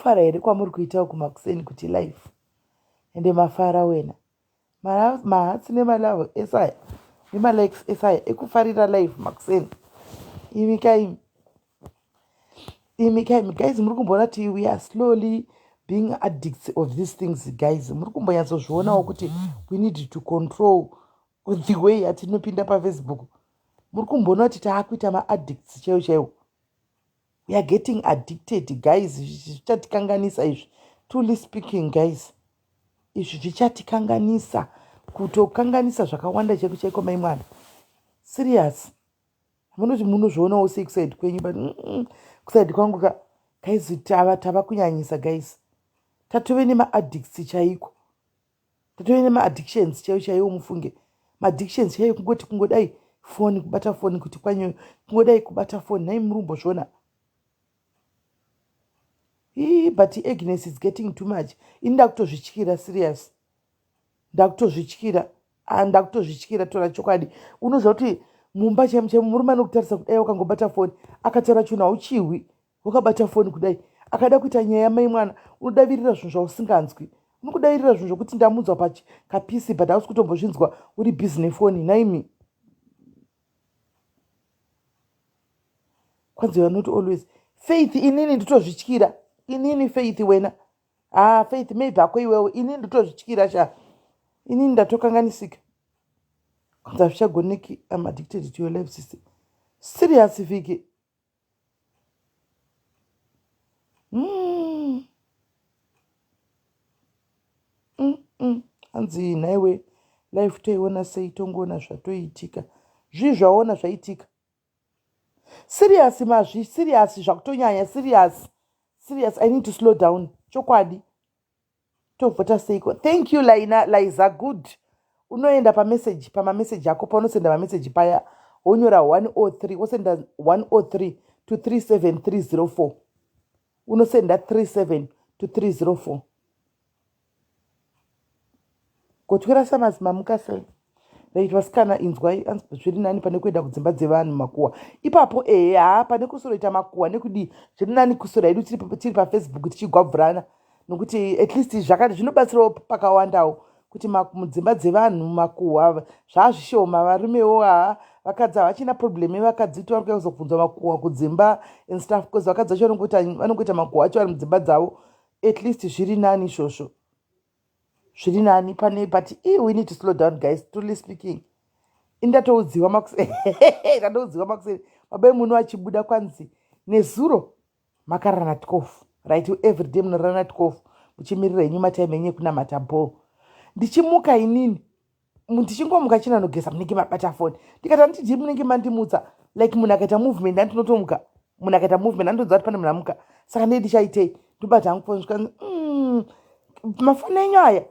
kufara here kwamuri kuitawo kumakuseni kuti life ende mafara wena mahatsi nemalavo esaya nemalikes esaya ekufarira life makuseni imi guys muri kumboona kuti we are slowly being addicts of these things guys. Muri kumbonyatsozvionawo kuti we need to control the way yatinopinda pafacebook. Muri kumboona kuti taakuita maaddicts chaiwo. We are getting addicted guys. Zvichatikanganisa izvi, truly speaking guys, izvi zvichatikanganisa, kutokanganisa zvakawanda chaiko mai mwana. Serious. Munoti munozvionawo sei kusaidi kwenyu, but kusaidi kwangu guys tava kunyanyisa guys. Tatove nemaaddicts chaiko, tatove nemaaddictions chaiwo mufunge. Maaddictions chaiwo kungoti kungodai foni, kubata foni, kuti kwanyu kungodai kubata foni. Nai murumbo zvona. But Agnes is getting too much. Indakutozvityira serious. Ndakutozvityira. Ndakutozvityira tora chokwadi. Unoziva kuti mumba chemu murume anokutarisa kudai wakangobata foni, akataura chinhu hauchihwi, wakabata foni kudai, akada kuita nyaya mai mwana, unodavirira zvinhu zvausinganzwi. Unokudavirira zvinhu zvokuti ndamudzwa pakapisi but hausi kutombozvinzwa uri busy nefoni. Naimi kwanzi you are not always Faith. Inini nditozvityira. Inini Faith wena. Faith maybe hako iwewe. Inini nditozvityira sha. Inini ndatokanganisika. Kwanza zvichagoneki. I'm addicted to your life sister. Serious Viki. Hanzi naiwe life toiona sei, tongoona zvatoitika. Zvi zvaona zvaitika. Serious mazvi, serious zvakutonyanya, serious. I need to slow down. Chokwadi. Tovhota seiko. Thank you Liza, good. Unoenda pama message yako paunosenda ma message paya wonyora 103, wosenda 103 to 37304. Unosenda 37 to 304. Kotwira samazima mukasai. Right, vasikana inzwai zviri nani pane kuenda kudzimba dzevanhu makuwa. Ipapo pane kusoroita makuwa nekudi zviri nani kusora edu tiri pafacebook tichigwabvurana, nokuti at least zvakati zvinobatsirawo pakawandawo kuti mudzimba dzevanhu makuwa zvazvishoma. Varumewo vakadzi havachina problem yevakadzi vari kuuya kuzobvunzwa makuwa kudzimba and stuff, because vakadzi vacho vanongoita makuwa acho vari mudzimba dzavo. At least zviri nani izvozvo. Zviri nani pane, but we need to slow down guys, truly speaking. Ndatoudziwa makuseni babai muno achibuda kwanzi nezuro makarana tikofu, right? Everyday munorana tikofu muchimirira inyu matime enye kunamata ball. Ndichimuka inini ndichingomuka china nogeza munenge mabata foni, ndikati handiti munenge mandimutsa, like munhu akaita movement andinotomuka, munhu akaita movement andinoziva kuti pane munhu amuka, saka ndee ndichaitei ndobata hangu foni zvikanzi mafoni enyu aya.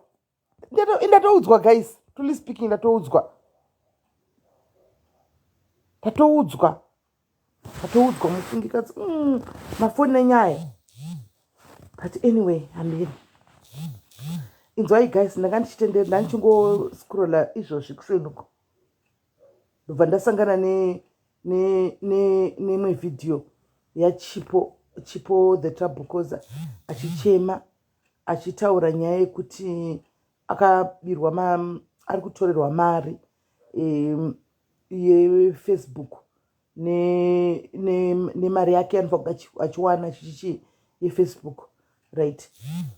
Ndatoudzwa guys, truly speaking, ndatoudzwa musingikadzi mafoni enyaya. But anyway, inzwai guys, ndanga ndichitendera ndanichingo-scrolla izvozvi kusenuko ndobva ndasangana nemwe video yachipo the trouble causer achichema achitaura nyaya yekuti akabirwa ari kutorerwa mari yefacebook nemari yake anofanira achiwana chichichi yefacebook, right?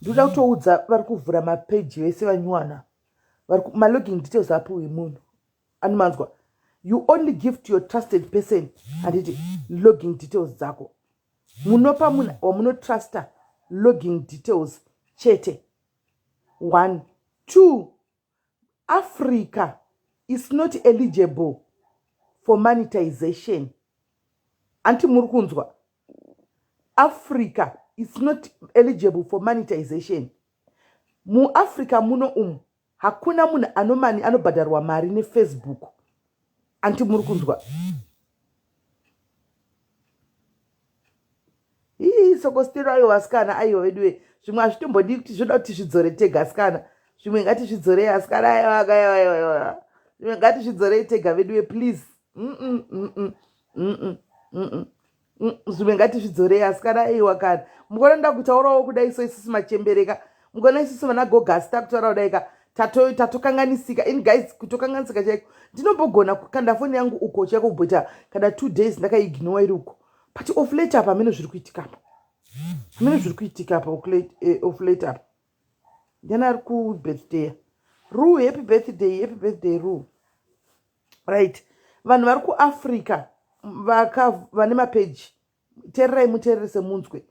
Ndoda kutoudza vari kuvhura mapeji vese vanywana, malogin details apiwe munhu anomanzwa. You only give to your trusted person handiti login details dzako. Munopa munhu wamunotrasta login details chete. 1. 2. Africa is not eligible for monetization. Anti muri kunzwa. Africa is not eligible for monetization. Mu Africa muno hakuna munhu anobhadharwa mari neFacebook. Anti muri kunzwa. Sokostero ayo vasikana ayo veduwe. Zvimwe hazvitombodi kuti zvoda kuti zvidzore tega asikana. Zvimwe ngatizvidzorei asikana ayo. Zvimwe ngatizvidzorei tega veduwe please. zvimwe ngatizvidzorei asikana aiwa kana mukona nda kutaurawo kudai so isusu machembereka mukona isusu vana gogasi takutaura kudai ka tatokanganisika in guys kutokanganisika chaiko ndinombogona kukanda foni yangu uko chaiko kubvita kana 2 days ndakaignora iri uko but off late apa hamene zviri kuitikapo hamene zviri kuitikapo off late apa ndiana ari kubirthday Ru, happy birthday Ru. Right, vanhu vari kuafrica vane mapeji tererai mutererese munzwe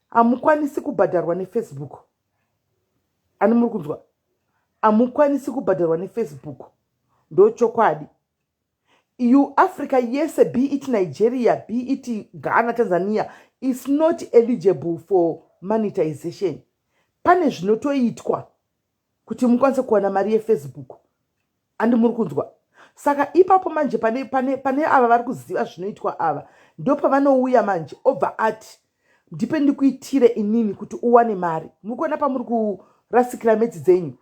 hamukwanisi kubhadharwa nefacebook ani muri kunzwa hamukwanisi kubhadharwa nefacebook ndo chokwadi Africa yese be it Nigeria be it Ghana Tanzania is not eligible for monetization pane zvinotoitwa kuti mukwanise kuwana mari yefacebook andi muri kunzwa saka ipapo manje pane ava vari kuziva zvinoitwa ava ndo pavanouya manje obva ati ndipe ndikuitire inini kuti uwane mari muri kuona pamuri kurasikira medzi dzenyu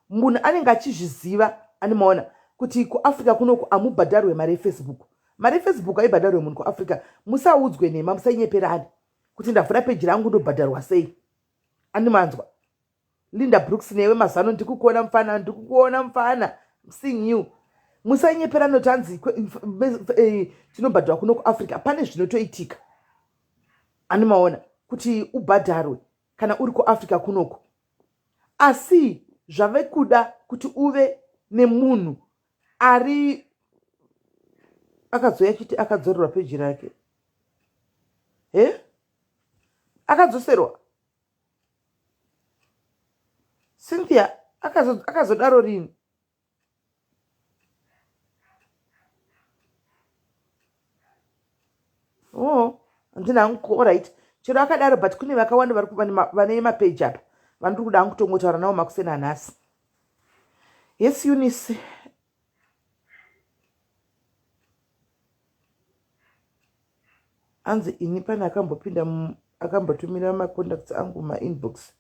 munhu anenge achizviziva animaona kuti kuafrica kunoku hamubhadharwe mari yefacebook haibhadharwe munhu kuafrica musaudzwe nhema musainyeperani kuti ndavhura peji rangu ndobhadharwa sei animanzwa Linda Brooks newe mazano ndikukuona mfana I'm seeing you musainyeperana notanzi tinobhadharwa kuno kuafrica pane zvinotoitika animaona kuti ubhadharwe kana uri kuafrica kunoko asi zvave kuda kuti uve nemunhu ari akazoya chiti akadzorerwa peji rake akadzoserwa Cynthia akazodaro rini handina hangu right chero akadaro but kune vakawanda vane mapeji apa vandiri kuda hangu kutongotaura navo makusena nhasi yes Eunice anzi ini pane akambotumira macontacts angu mainbox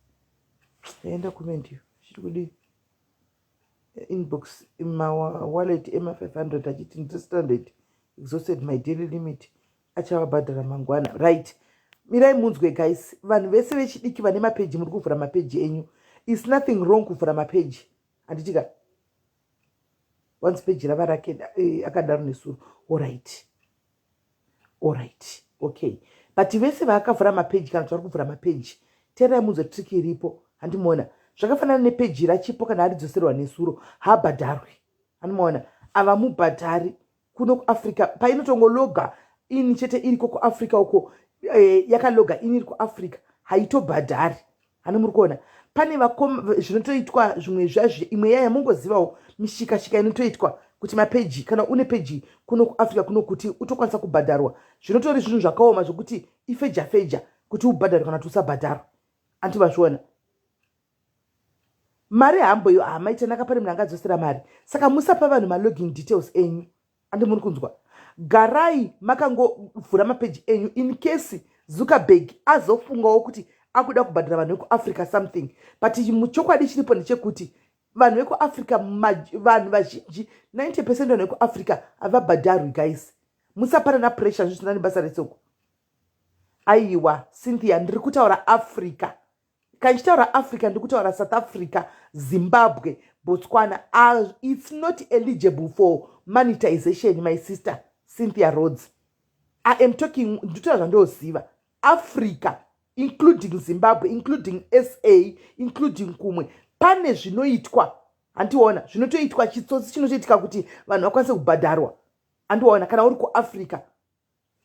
enda kumendiyo chiri kudi inbox mawallet ema500 achiti ndistandard exhausted my daily limit achavabhadhara mangwana right mirai munzwe guys vanhu vese vechidiki vane mapeji muri kuvhura mapeji enyu is nothing wrong kuvhura mapeji handitika once peji rava rake akadaro nesuro alright okay but vese vaakavhura mapeji kana kuti vari kuvhura mapeji teerai munzwe triki iripo handimuona zvakafanana nepeji rachipo kana aridzoserwa nesuro haabhadharwi handimuona avamubhadhari kuno kuafrica painotongologa ini chete iriko kuafrica uko yakaloga ini iri kuafrica haitobhadhari hani muri kuona pane zvinotoitwa zvimwe zvazvo imwe yaya mungozivawo mishikashika inotoitwa kuti mapeji kana une peji kuno kuafrica kuno kuti utokwanisa kubhadharwa zvinotori zvinhu zvakaoma zvokuti ifeja kuti ubhadharwe kana kuti usabhadharwa antivazviona mari hamboyo hamaita nakapari munhu angadzosera mari saka musapa vanhu malogin details enyu andi muri kunzwa garai makangovhura mapeji enyu in case Zuckerberg azofungawo kuti akuda kubhadhara vanhu vekuafrica something but muchokwadi chiripo ndechekuti vanhu vekuafrica vanhu vazhinji 90% vanhu vekuafrica havabhadharwi guys musaparana pressure zvisina nebasa resoko aiwa Cynthia ndiri kutaura africa kanchitaura africa ndiri kutaura South Africa Zimbabwe Botswana it's not eligible for monetization my sister Cynthia Rhodes I am talking nditaura zvandoziva Africa including Zimbabwe including SA including kumwe pane zvinoitwa handiona zvinotoitwa chitsotsi chinotoitika kuti vanhu vakwanise kubhadharwa handiona kana uri kuafrica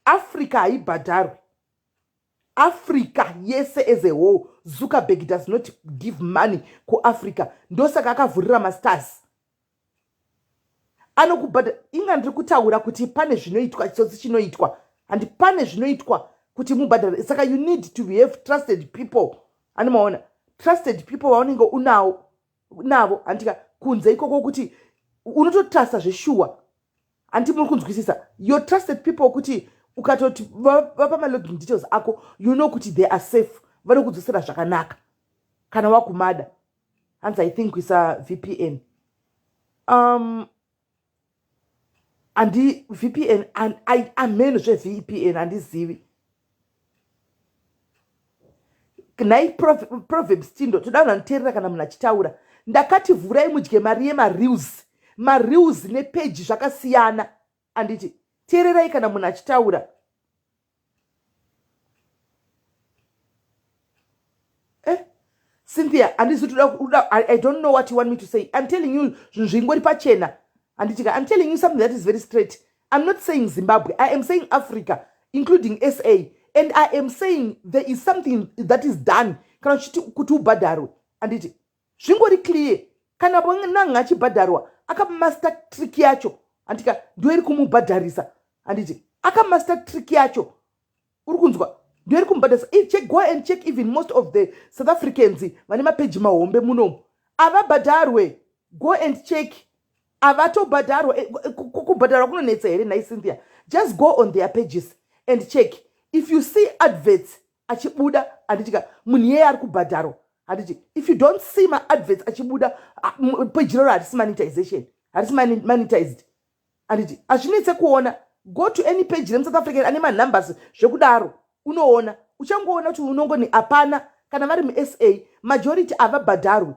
Africa haibhadharwi Africa yese as a whole Zuckerberg does not give money kuAfrica ndosaka akavhurira masters anokubhadhara inga ndiri kutaura kuti pane zvinoitwa chitsotsi chinoitwa and pane zvinoitwa kuti mubhadhare saka you need to have trusted people animaona trusted people vaunenge unavo handika kunze ikoko kuti unototrasta zveshuwa handi muri kunzwisisa your trusted people kuti ukatoti vapa malogin details ako you know kuti they are safe vanokudzosera zvakanaka kana wakumada hanzi I think wisa VPN andi VPN ameno zve VPN handizivi nhai proverbs tindo toda vanoteerera kana munhu achitaura. Ndakati vhurai mudye mari mareels nepeji zvakasiyana. Anditi teererai kana munhu achitaura. Cynthia, I don't know what you want me to say. I'm telling you, I'm telling you something that is very straight. I'm not saying Zimbabwe. I am saying Africa, including SA. And I am saying there is something that is done. Kana kuti ubhadharwe. Anditi zvingori clear. Kana nanga achibhadharwa akamaster trick yacho. Andika ndoiri kumubhadharisa. Anditi akamaster trick yacho. Uri kunzwa? Go and check even most of the South Africans vane mapeji mahombe munomu avabhadharwe. Go and check avatobhadharwa. Kubhadharwa kunonetsa here nhai Cynthia. Just go on their pages and check. If you see adverts achibuda anditika munhu yeye ari kubhadharwa. Anditi if you don't see my adverts achibuda page raro harisi monetization, harisi monetized. Anditi azvinetse kuona. Go to any page remuSouth African ane manumbers zvekudaro unoona. Uchangoona kuti unongoni hapana kana vari muSA majority avabhadharwi.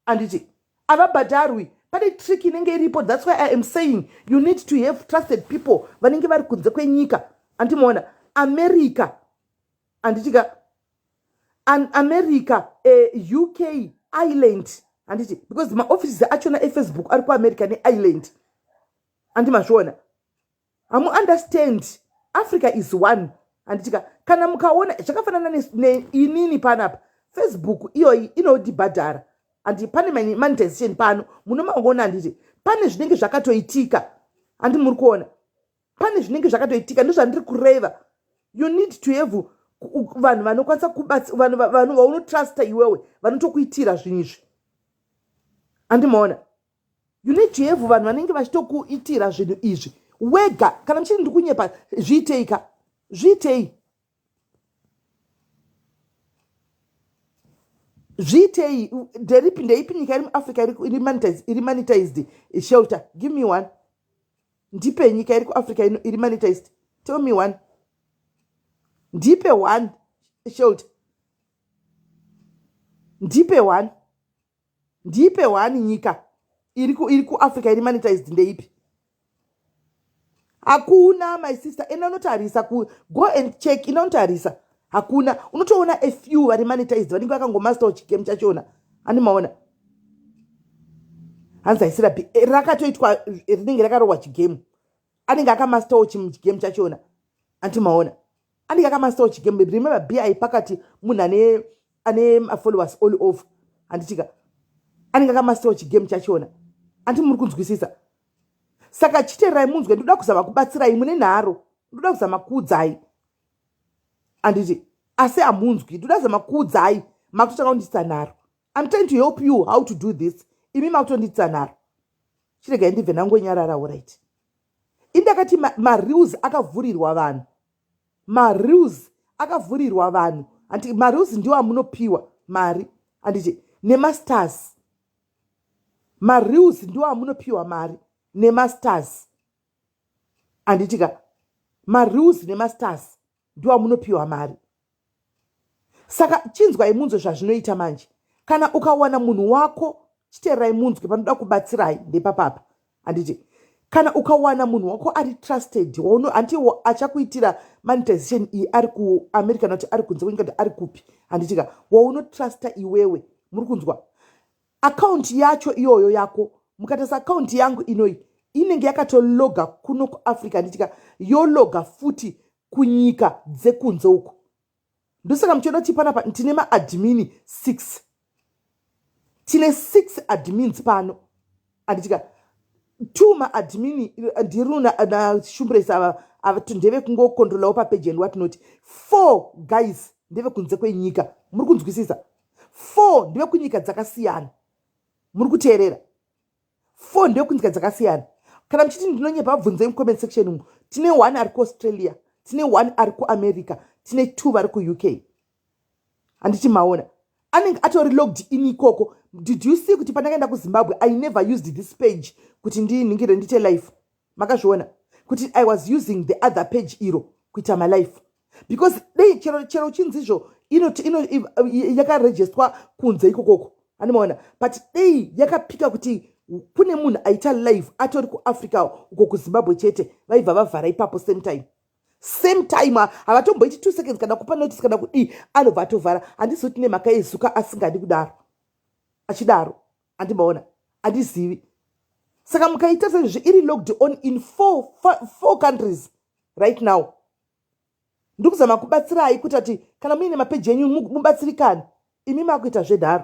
Anditi avabhadharwi. Pane trick inenge iripo. That's why I am saying you need to have trusted people vanenge vari kunze kwenyika. Andimoona America anditika America UK Ireland anditi because my offices achona Facebook ari kuAmerica neIreland. Andimazviona. Amu understand Africa is one. Anditika kana mukaona zvakafanana neinini panapa Facebook iyoyi inodibhadhara andi pane monetization pano munomaona. Anditi pane zvinenge zvakatoitika. Andi muri kuona pane zvinenge zvakatoitika ndozvandiri kureva. You need to have vanhu vanokwanisa kubatsira vanhu vaunotrasta iwewe vanotokuitira zvinhu izvi. Andimaona you need to have vanhu vanenge vachitokuitira zvinhu izvi wega. Kana muchiri ndikunyepa zviitei ndeipi nyika iri muAfrica iri monetized shelter. Give me one. Ndipe nyika iri kuAfrica iri monetized. Tell me one. Ndipe one shelter. Ndipe one nyika iri kuAfrica iri monetized ndeipi? Hakuna my sister. Inotarisa go and check. Inotarisa hakuna. Unotoona a few vari monetized vanenge vakangomaster chigame chachona. Animaona hanzaisira rakatoitwa rinenge rakarohwa chigame. Anenge akamaster chigame chachona. Antimaona anenge akamaster chigame. Remember BI pakati munhu ane followers all over. Anditika anenge akamaster chigame chachona. Anti muri kunzwisisa. Saka chiterai munzwe ndoda kuzama kubatsirai mune nharo. Ndoda kuzama kuudzai. Anditi asi amunzwi ndoda kuzama kuudzai makutotanga kunditsa nharo. I'm trying to help you how to do this. Imi makutonditsa nharo. Chirega ndibve nangonyarara right. Indakati mareels akavhurirwa vanhu. Mareels akavhurirwa vanhu. Anti mareels ndiwo amunopiwa mari. Anditi nemasters. Mareels ndiwo amunopiwa mari. Nemasters. Anditika mareels nemasters ndiwo amunopiwa mari. Saka chinzwai munzwe zvazvinoita manje. Kana ukawana munhu wako chiteerai munzwe panoda kubatsirai ndepapapa. Anditi kana ukawana munhu wako ari trusted anti achakuitira monetization iyi ari kuAmerica noti ari kunze kwenyika ari kupi. Anditika waunotrasta iwewe muri kunzwa. Account yacho iyoyo yako mukatasa account yangu inoi inenge yakatologa kuno kuAfrica. Anditika yologa futi kunyika dzekunze uko. Ndosaka muchiona kuti panapa tine maadmin 6. Tine 6 admins pano. Anditika 2 maadmin ndiruna na shumbresa ndeve kungokontrolawo papage and what not. 4 guys ndeve kunze kwenyika. Muri kunzwisisa? 4 ndeve kunyika dzakasiyana. Muri kuteerera? 4 ndeve kunyika dzakasiyana. Kana mchiti ndinonyepa bvunzei mucomment section umu. Tine 1 ari kuAustralia, tine 1 ari kuAmerica, tine 2 vari kuUK. Anditi maona anenge atori logged in ikoko. Did you see kuti pandakaenda kuZimbabwe I never used this page kuti ndiningire ndite live? Makazviona kuti I was using the other page iro kuita my life because dei chero chinzizvo yakarejestwa kunze ikokoko animaona but dei yakapika kuti kune munhu aita live atori kuafrica uko kuzimbabwe chete vaibva vavhara ipapo same time havatomboiti 2 seconds kana kupa notice kana kudii anobva atovhara. Handizoti nemhaka yezuka asingadi kudaro achidaro andimaona handizivi. Saka mukaita sezvizvi iri logged on in four countries right now. Ndikuzama kubatsirai kuti ati kana muine mapeji enyu mubatsirikane imi makuita zvedharo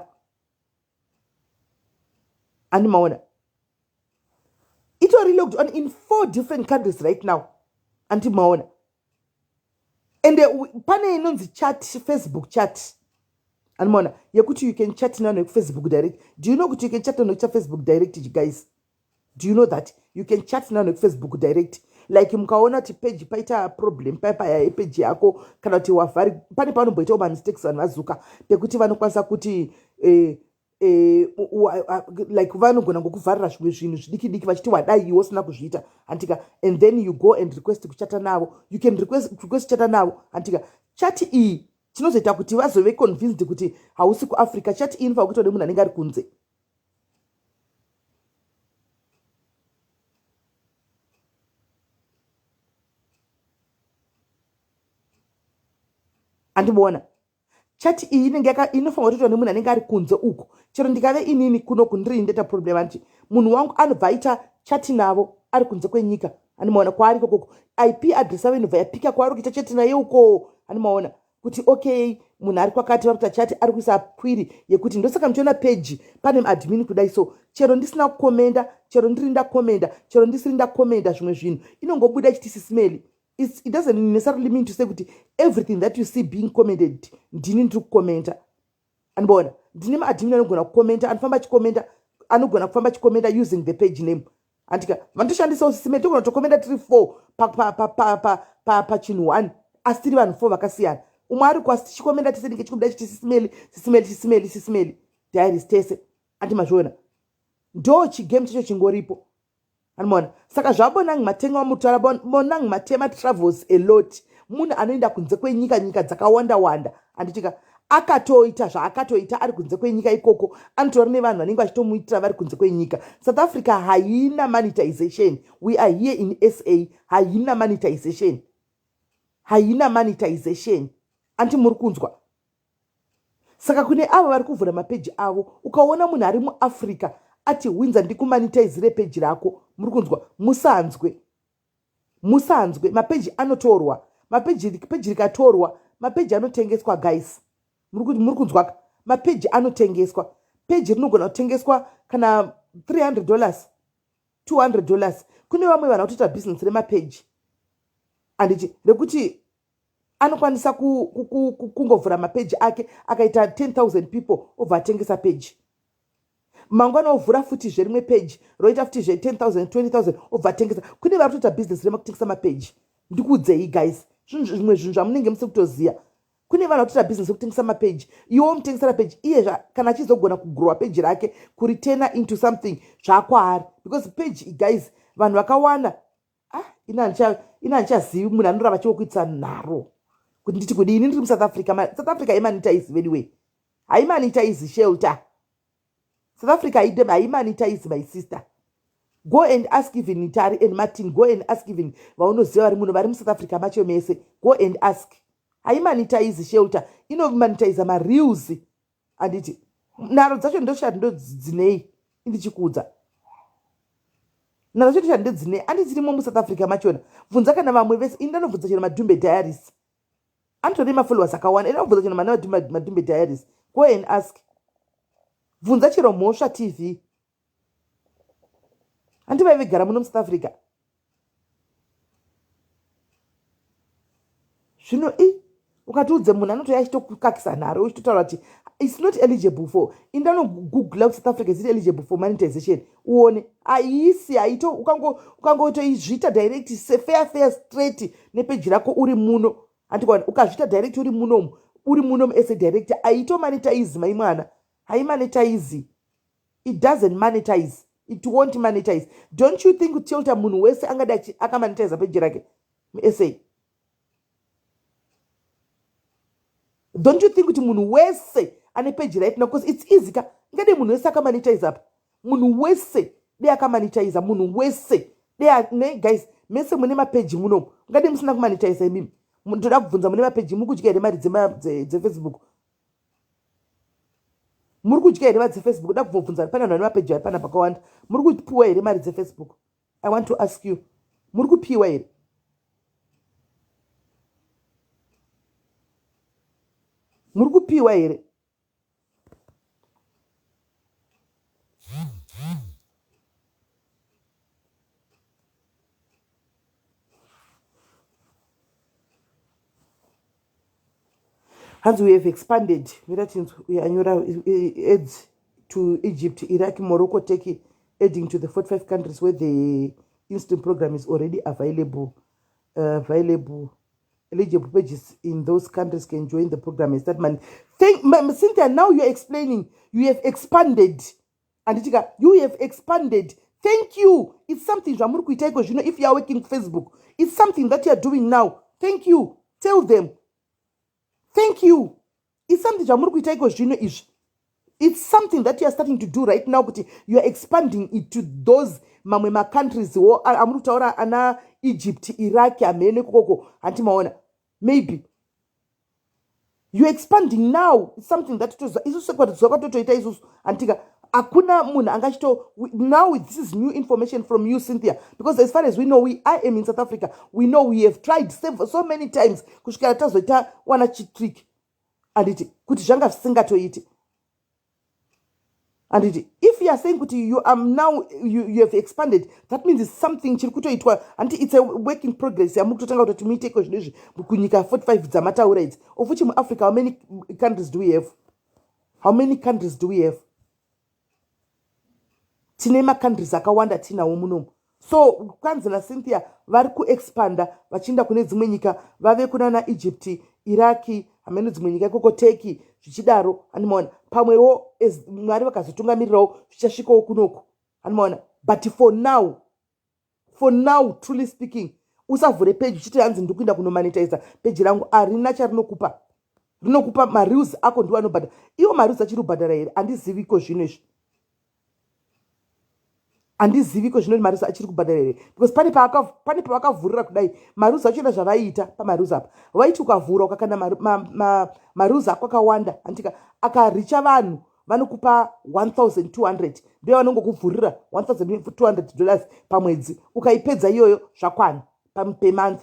andimaona. Itori logged on in 4 different countries right now andimaona. And pane inonzi chat, Facebook chat andimaona yekuti you can chat now Facebook direct. Do you know kuti you can chat on Facebook direct, you guys? Do you know that you can chat now on Facebook direct? Like mukaona ti page paita problem papa ya page yako kana ti wavari pane panomboita ma mistakes vanazuka pekuti vanokwanisa kuti like vanogona ngokuvharira zvimwe zvinhu zvidiki diki vachiti wadai iwe usina kuzviita antika, and then you go and request kuchata navo. You can request kuchata navo antika. Chat iyi chinozoita kuti vazove convinced kuti hausi kuAfrica. Chat iyi inofanira kutode munhu anenge ari kunze. Andimuona chat iyi inofanira kutotwa nemunhu anenge ari kunze uko. Chero ndikave inini kuno kundiri ndeta problem anti munhu wangu anobva aita chat navo ari kunze kwenyika andimaona kwaari kokoko. IP address avo inobva yapika kwaari kuita chat naye uko andimaona kuti okay munhu ari kwakati vari kuita chat ari kuisa kwiri yekuti ndosaka muchiona page pane admin kudai. So chero ndisina kukomenda, chero ndiri ndakomenda, chero ndisiri ndakomenda zvimwe zvinhu inongobuda ichiti SIS MELLY. It doesn't necessarily mean to say kuti everything that you see being commented ndini ndiri kukomenta andimaona. Ndine maadmin anogona kukomenta, anofamba achikomenta, anogona kufamba achikomenta using the page name andika vanotoshandisawo SIS MELLY. Togona tokomenta tiri 4 pachinhu 1 asi tiri vanhu 4 vakasiyana. Umwe ari kwasi tichikomenta tese ndinge chikubuda chiti SIS MELLY, SIS MELLY, SIS MELLY, SIS MELLY diaries tese andimazviona. Ndo chigame chacho chingoripo andimaona. Saka zvabonangi matenga wamutaura bonangi matema travels a lot. Munhu anoenda kunze kwenyika, nyika dzakawanda wanda anditika akatoita zvaakatoita ari kunze kwenyika ikoko anotora nevanhu vanenge vachitomuitira vari kunze kwenyika. South Africa haina monetization. We are here in SA. Haina monetization, haina monetization anti muri kunzwa. Saka kune avo vari kuvhura mapeji avo ukaona munhu ari muAfrica ati winza ndikumonetizire peji rako muri kunzwa musanzwe. Mapeji anotorwa, peji rikatorwa mapeji anotengeswa guys. Muri kunzwa mapeji anotengeswa. Peji rinogona kutengeswa kana $300 $200. Kune vamwe vanhu vanotoita business remapeji anditi rekuti anokwanisa kungovhura mapeji ake akaita 10,000 people obva atengesa peji. Mangwana ovhura futi zverimwe peji roita futi zve 10,000 20,000 obva atengesa. Kune vari kutoita business remakutengesa mapeji. Ndikuudzei guys, zvimwe zvinhu zvamunenge musiri kutoziva. Kune vanhu vatoita business rekutengesa mapeji. Iwo mutengesera peji iye kana achizogona kugrowa peji rake kuritena into something zvakwaari, because peji guys vanhu vakawanda ina handichazivi munhu anorava chiwokuitisa nharo kuti nditi kudi ini ndiri muSouth Africa. South Africa haimanitize anyway, haimanitize shelter. South Africa haimanitize my sister. Go and ask even Tari and Martin. Go and ask even vaunoziva vari munhu vari muSouth Africa macho mese. Go and ask. Haimanitize shelter, inomanitize mareels anditi nharo dzacho ndoshati ndodzinei indichikuudza. Nharo dzacho ndoshati ndodzinei anditsirimo muSouth Africa machona. Bvunza kana vamwe vese indanobvunza chero Madumbe Diaries anotore mafollowers akawanda. Inobvunza chero Madumbe Diaries. Go and ask. Bvunza chero Mhosva TV andivaivegara muno muSouth Africa. Zvino ukatiudze munhu anotoya achitokukakisa nharo uchitotaura kuti it's not eligible for. Indanogoogle South Africa is it eligible for monetization uone haisi. Haito ukangotoizvita direct fair straight nepeji rako uri muno andikwana ukazvita direct uri munomu ese direct haito monetize mai mwana. Haimonetize. It doesn't monetize. It won't monetize. Don't you think utilta munhu wese angada akamonetize peji rake SA? Don't you think kuti munhu wese ane page right now? Because it's easy ka. Ngade munhu wese akamonetize apa. Munhu wese de akamonetize, munhu wese. Ne guys, mese mune mapage muno. Ngade musina kumonetize mimi. Ndoda kubvunza mune mapage mukudya ere mari dze Facebook. Muri kudya ere mari dze Facebook? Ndoda kubvunza pana vanhu mapage ari pana pakawanda. Muri kupiwa ere mari dze Facebook? I want to ask you. Muri kupiwa ere? Muri kupiwa ere? As we have expanded, we are aids to Egypt, Iraq, Morocco, Turkey, adding to the 45 countries where the instant program is already available. Eligible pages in those countries can join the program and start money. Cynthia, now you're explaining. You have expanded. And you have expanded. Thank you. It's something, if you are working Facebook, it's something that you are doing now. Thank you. Tell them. Thank you. It's something it's something that you are starting to do right now, but you are expanding it to those mamema countries. Ana Egypt, Iraq, maybe. You're expanding now. It's something that now this is new information from you, Cynthia. Because as far as we know, I am in South Africa. We know we have tried so many times. Trick. And if you are saying you are now you have expanded, that means it's something and it's a work in progress. 45 of which in Africa, how many countries do we have? How many countries do we have? Tinema countries akawanda tina umunomu. So kwanza Cynthia vari kuexpanda vachinda kune dzimwe nyika, vave kuna na Egypt, Iraki, amene dzimwe nyika koko Turkey zvichidaro, animaona pamwewo mwari vakazotungamirirawo zvichasvikawo kunoko, animaona. But for now truly speaking, usavhure page uchiti hanzi ndikuinda kunomonetize page rangu, arina charinokupa. Rinokupa mareels ako ndiwo anobhadhara. Iwo mareels achiri kubhadhara here handiziviko zvino izvi. Handiziviko zvino mareels achiri kubhadhara here, because pane pavakavhurira kudai mareels acho zvavaiita pamareels apa. Vaiti ukavhura ukakanda mareels ako akawanda, andika akaricha vanhu vanokupa $1,200, ndio vanongokuvhurira $1,200 pamwedzi. Ukaipedza iyoyo zvakwana per month.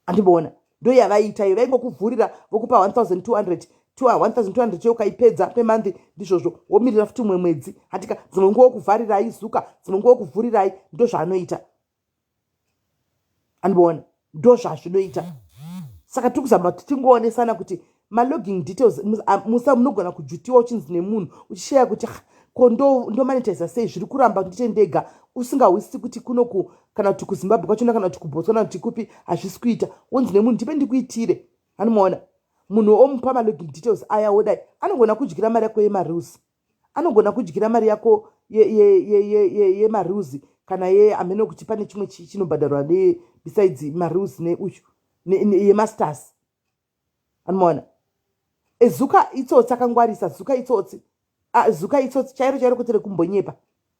Andibona ndo yavaiita iyo, vaingokuvhurira vokupa $1,200 yo ukaipedza per-month, ndizvozvo womirira futi umwe mwedzi. Hatika dzimwe nguva wokuvharirai zuka, dzimwe nguva wokuvhurirai, ndo zvaanoita. Andibona ndo zvazvinoita. Saka tikuzama kuti tingoonesana kuti malogin details munogona kujutiwa uchinzi nemunhu uchisheya kuti ndo monetize sei zviri kuramba ndite ndega, usingahwisisi kuti kunoku kana kuti kuZimbabwe kwachona kana kuti kuBotswana kuti kupi hazvisi kuita, wonzi nemunhu ndipe ndikuitire. Anomuona munhu omupa malogin details aya wodai, anogona kudyira mari yako yemareels, anogona kudyira mari yako yemareels kana amene kuti pane chimwe chinobhadharwa besides mareels yemasters. Anomuona zuka itsotsi akangwarisa, zuka itsotsi chairo kutere kumbonyepa.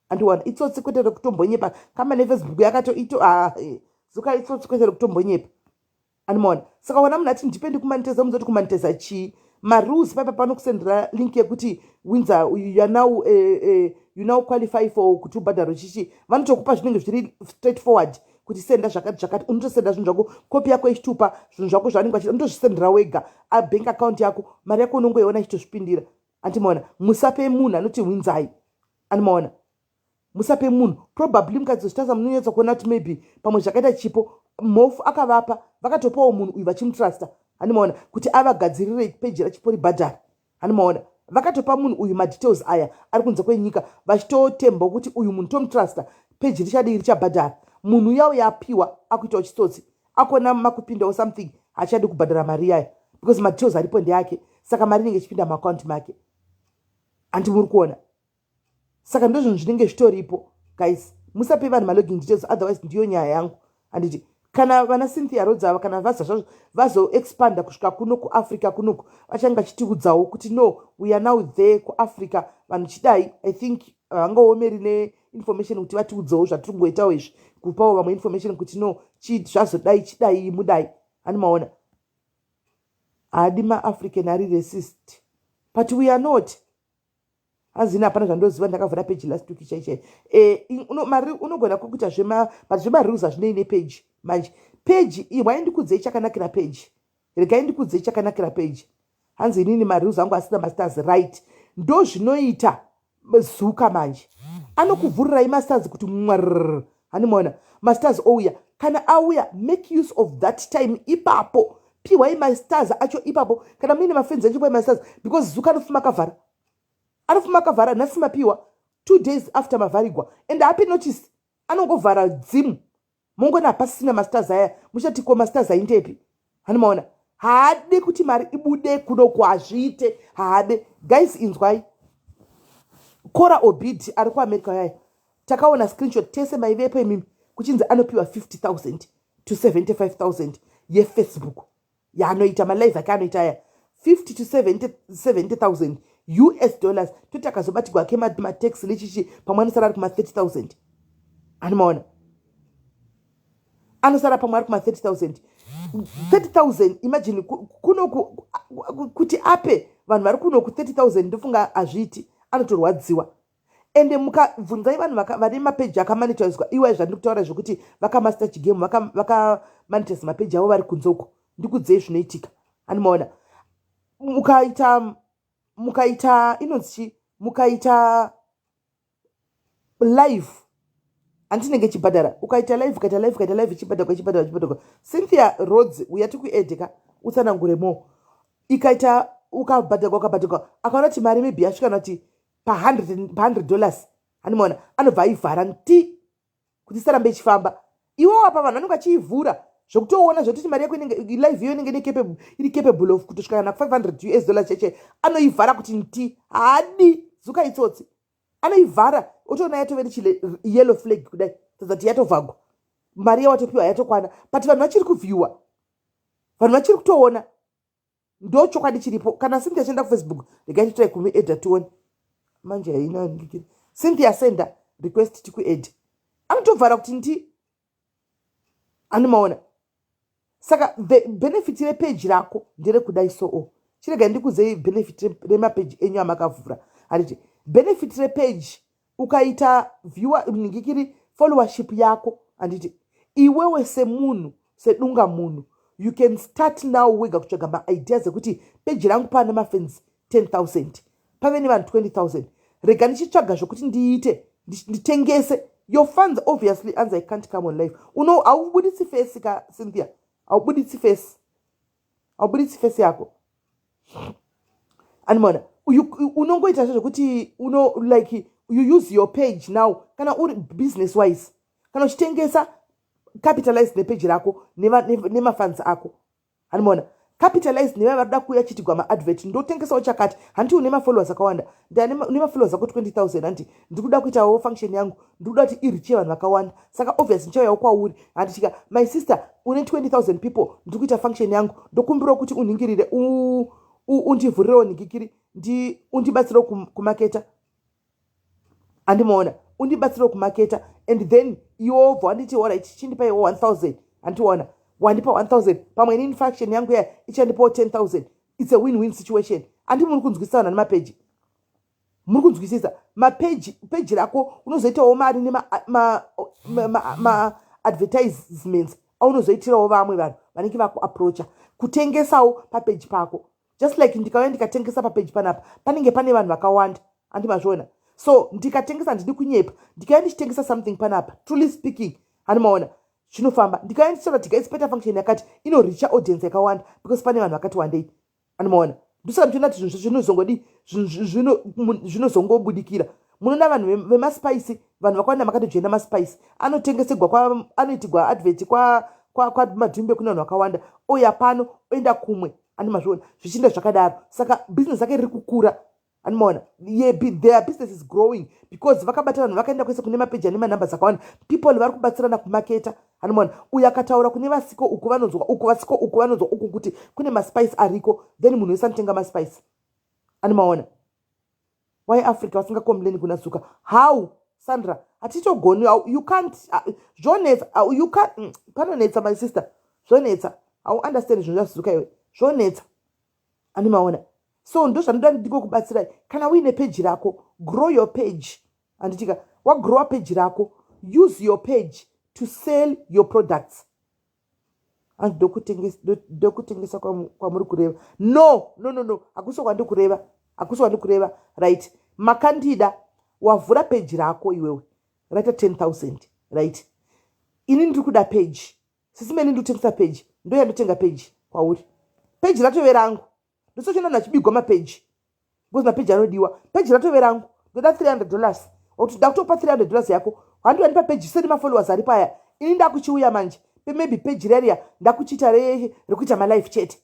Andiwana itsotsi kutere kutombonyepa, kama neFacebook yakato zuka itsotsi kutere kutombonyepa. Anomuona saka wana munhu ati ndipe ndikumonetize, muzoti kumonetize chii? Marules papa panokusendera link yekuti Windsor you now qualify for kuti ubhadharo chichi, vanotokupa zvinenge zviri straight forward kuti senda zvakati unotosenda zvinhu zvako, kopi yako ichitupa zvinhu zvako zvavanenge vachida, unotozvisendera wega bank account yako, mari yako unongoiona ichitozvipindira. Andimaona musape munhu anoti Windsor. Andimaona musape munhu, probably mukadzozvitasa munonyatsa kuona kuti maybe pamwe zvakaita chipo mofu akavapa vakatopawo munhu uyu vachimutrusta. Andimaona kuti avagadzirire page rachipo ribhadhara. Andimaona vakatopa munhu uyu madetails aya ari kunze kwenyika, vachitotemba kuti uyu munhu tomutrusta, page richadii richabhadhara. Munhu yawo yapiwa akuitawo chitsotsi, akona makupindawo something achadi kubhadhara mari yaya, because madetails aripo ndeyake, saka mari inenge ichipinda muaccount make. Andimuri kuona? Saka ndozvinhu zvinenge zvitoripo guys. Musape vanhu malogin details, otherwise ndiyo nyaya yangu. Anditi kana vana Cynthia Rhodes ava kana vazoexpanda kusvika kuno kuAfrica kunoku vachange vachitiudzawo kuti no we are now there kuAfrica vanhu chidai. I think vangaomeri neinformation kuti vatiudzewo zvatiri kungoitawo izvi, kupawo vamwe information kuti no zvazodai chidai mudai. Animaona haadi maAfrican ari racist but we are not. Hazina hapana zvandoziva, ndakavhura page last week chaichai. Unogona kukuita but zvemarules hazvinei nepage manje. Page wai ndikudzei chakanakira page, regai ndikudzei chakanakira page. Hanzi inini marules angu asina masters right ndo zvinoita zuka manje. Anokuvhurirai masters kuti mwarr. Animaona masters ouya, kana auya make use of that time ipapo. Piwai masters acho ipapo. Kana mine mafriends anchipai masters because zuka anofuma kavhara. Anofuma kavhara nhasi mapiwa 2 days after mavharigwa and hapi notice anongovhara dzimu. Mongona pasina masters aya muchati ko masters aindepi. Hanimaona haade kuti mari ibude kuno kwazviite haade. Guys inzwai, Cora Obid ari kuAmerica yaya takaona screenshot tese maivepo imimi kuchinzi anopiwa 50,000 to 75,000 yeFacebook yaanoita malive ake anoita aya 50 to 70,000 US dollars. Totakazobatirwa ke matax lechichi pamwe anosara ari kuma 30,000. Animaona anosara pamwe ari kuma 30,000. 30,000 imagine kuno kuti ape vanhu vari kuno ku 30,000 ndofunga azviti anotorwadziwa. Ende mukabvunzai vanhu vane mapeji akamanitizwa iwe zvandiri kutaura zvokuti vakamaster chigame vakamanitize mapeji avo vari kunzoko ndikudzei zvinoitika. Animaona mukaita inonzi mukaita live handinenge chibhadhara. Ukaita live chibhadhara. Cynthia Rhodes uyati kuedeka utsanangure mo ikaita ukabhadhara akaona kuti mari maybe yasvika nati $100. Animaona anobva aivhara nti kuti sarambe ichifamba. Iwo apa vanhu vanenge vachiivhura zvokutoona zvoti mari yako live iyo inenge iri capable of kutosvika na $500 cheche. Anoivhara kuti nti haadi zuka itsotsi. Anoivhara otoona yatoveri chile yellow flag kudai tazati yatovhagwa mari yawatopiwa yatokwana but vanhu vachiri kuvhiwa, vanhu vachiri kutoona. Ndo chokwadi chiripo. Kana Cynthia achienda kuFacebook regai titrai kumuedha tione manje haina ndikiri. Cynthia senda request tikuedha anotovhara kuti nti. Animaona saka benefit repage rako ndere kudai so chirega ndikudzei benefit remapage enyu amakavhura. Handiti benefit repage ukaita viewer ningikiri followership yako. Handiti iwewe semunhu sedunga munhu you can start now wega kutsvaga maideas ekuti page rangu pane mafans 10,000 pave nevanhu 20,000. Rega ndichitsvaga zvokuti ndiite nditengese. Your fans obviously as I can't come on live. Haubuditsi face ka Cynthia. Haubuditsi face yako. Animaona unongoita zvokuti like you use your page now kana uri business wise kana uchitengesa capitalize nepage rako nemafans ako. Animaona capitalize neva varida kuuya chitigwa maadvert ndotengesawo chakati handiti une mafollowers akawanda une mafollowers ako 20,000 handiti ndikuda kuitawo function yangu ndikuda kuti iriche vanhu vakawanda saka obviously ndichauyawo kwauri handitika my sister une 20,000 people ndiri kuita function yangu ndokumbirawo kuti unhingirire undivhurirewo nhingikiri undibatsirewo kumaketa. Handimaona undibatsirewo kumaketa and then iwo bva wanditi alright chindipaiwo 1,000 handiona wandipa 1,000 pamwe inini faction yangu ya ichandipawo 10,000. It's a win-win situation. Andi muri kunzwisisana nemapeji, muri kunzwisisa page rako unozoitawo mari nema advertisements aunozoitirawo vamwe vanhu vanenge vakuapproacha kutengesawo papeji pako. Just like ndikauya ndikatengesa papeji panapa panenge pane vanhu vakawanda andimazviona. So ndikatengesa ndidi kunyepa ndikauya ndichitengesa something panapa truly speaking handimaona zvinofamba. Ndikauya ndichitaura kuti guys peta function yakati inoricha audience yakawanda because pane vanhu vakati wandei handimaona. Ndosaka ndichiona kuti zvinozongobudikira. Munoona vanhu vemaspice vanhu vakawanda makatojoina maspice anoitigwa advert kwamadhumbe kuna vanhu vakawanda oya pano oenda kumwe andimazviona zvichienda zvakadaro. Saka business yake riri kukura Animaona, their business is growing because vakabata vanhu vakaenda kwese kune mapeji ane manhamba dzakawanda. People vari kubatsirana kumaketa. Animaona, uyu akataura kune vasiko uku vanonzwa uku, vasiko uku vanonzwa uku kuti kune maspice ariko, then munhu wese anotenga maspice. Animaona, why Africa vasingakombleni kuna suka? How Sandra? Hatitogoni, you can't zvonetsa, you can't panonetsa my sister. Zvonetsa, I understand zvinhu zvasuka iwe. Zvonetsa. Animaona. So ndo zvanoda ndiko kubatsira. Kana uine page rako, grow your page. Anditika, wa grow page rako, use your page to sell your products. And dokutengesa kwa muri kureva. No. Akuso kwandi kureva. Right. Makandida wavhura page rako iwewe. Raita 10,000. Right. Ini ndiri kuda page. Sisi meni ndotengesa page. Ndo yandotenga page kwauri. Page ratove rangu. Ndosochona nachibigwa mapeji. Because mapeji anodiwa. Page ratove rangu. Ndoda $300. Kuti ndakutopa $300 yako. Handi wanipa page send mafollowers ari paya. Ini ndakuchiuya manje. Maybe page reria ndakuchita rekuita ma live chat.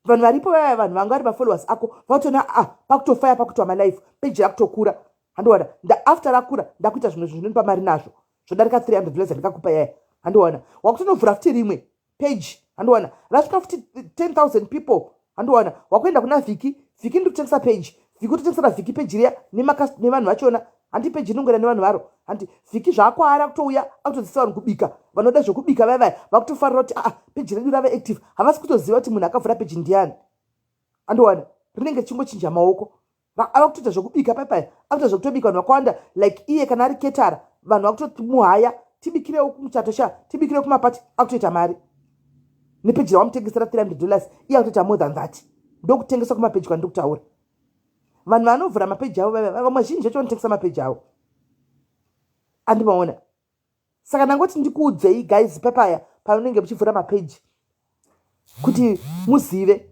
Vanhu varipo vaya vanhu vanga vari mafollowers ako. Vatona pakutofaya pakutwa ma live. Page rakutokura. Handiwana. After rakura ndakuita zvinhu zvinonipa mari nazvo. Zvodarika $300 ndikakupa yaya. Handiwana. Wakutonovhura futi rimwe page. Handiwana. Rasvika futi 10,000 people. Handiwana. Wakuenda kuna Viki ndiri kutengesa page. Viki kutotengesera Viki page riya nevanhu vachona. Handi page inongwera nevanhu varo. Handi Viki zvako ara kutouya akutodzidzisa vanhu kubika. Vanoda zvokubika vaya vakutofarira kuti page redu rave active. Havasi kutoziva kuti munhu akavhura page ndiani. Handiwana. Rinenge chingochinja maoko. Ava kutoita zvokubika paya. Akutoita zvokutobika vanhu vakawanda like iye kana ari ketara. Vanhu vakutomuhaya. Tibikirewo kumuchato tibikirewo kumapati akutoita mari. Nepeji rawamutengesera $300 iye akutoita more than that. Ndokutengesa kumapeji kwandikutaura. Vanhu vanovhura mapeji avo vamwe zhinji vacho vanotengesa mapeji avo. Andimaona. Saka ndangoti ndikuudzei guys papaya paunenge muchivhura mapeji kuti muzive.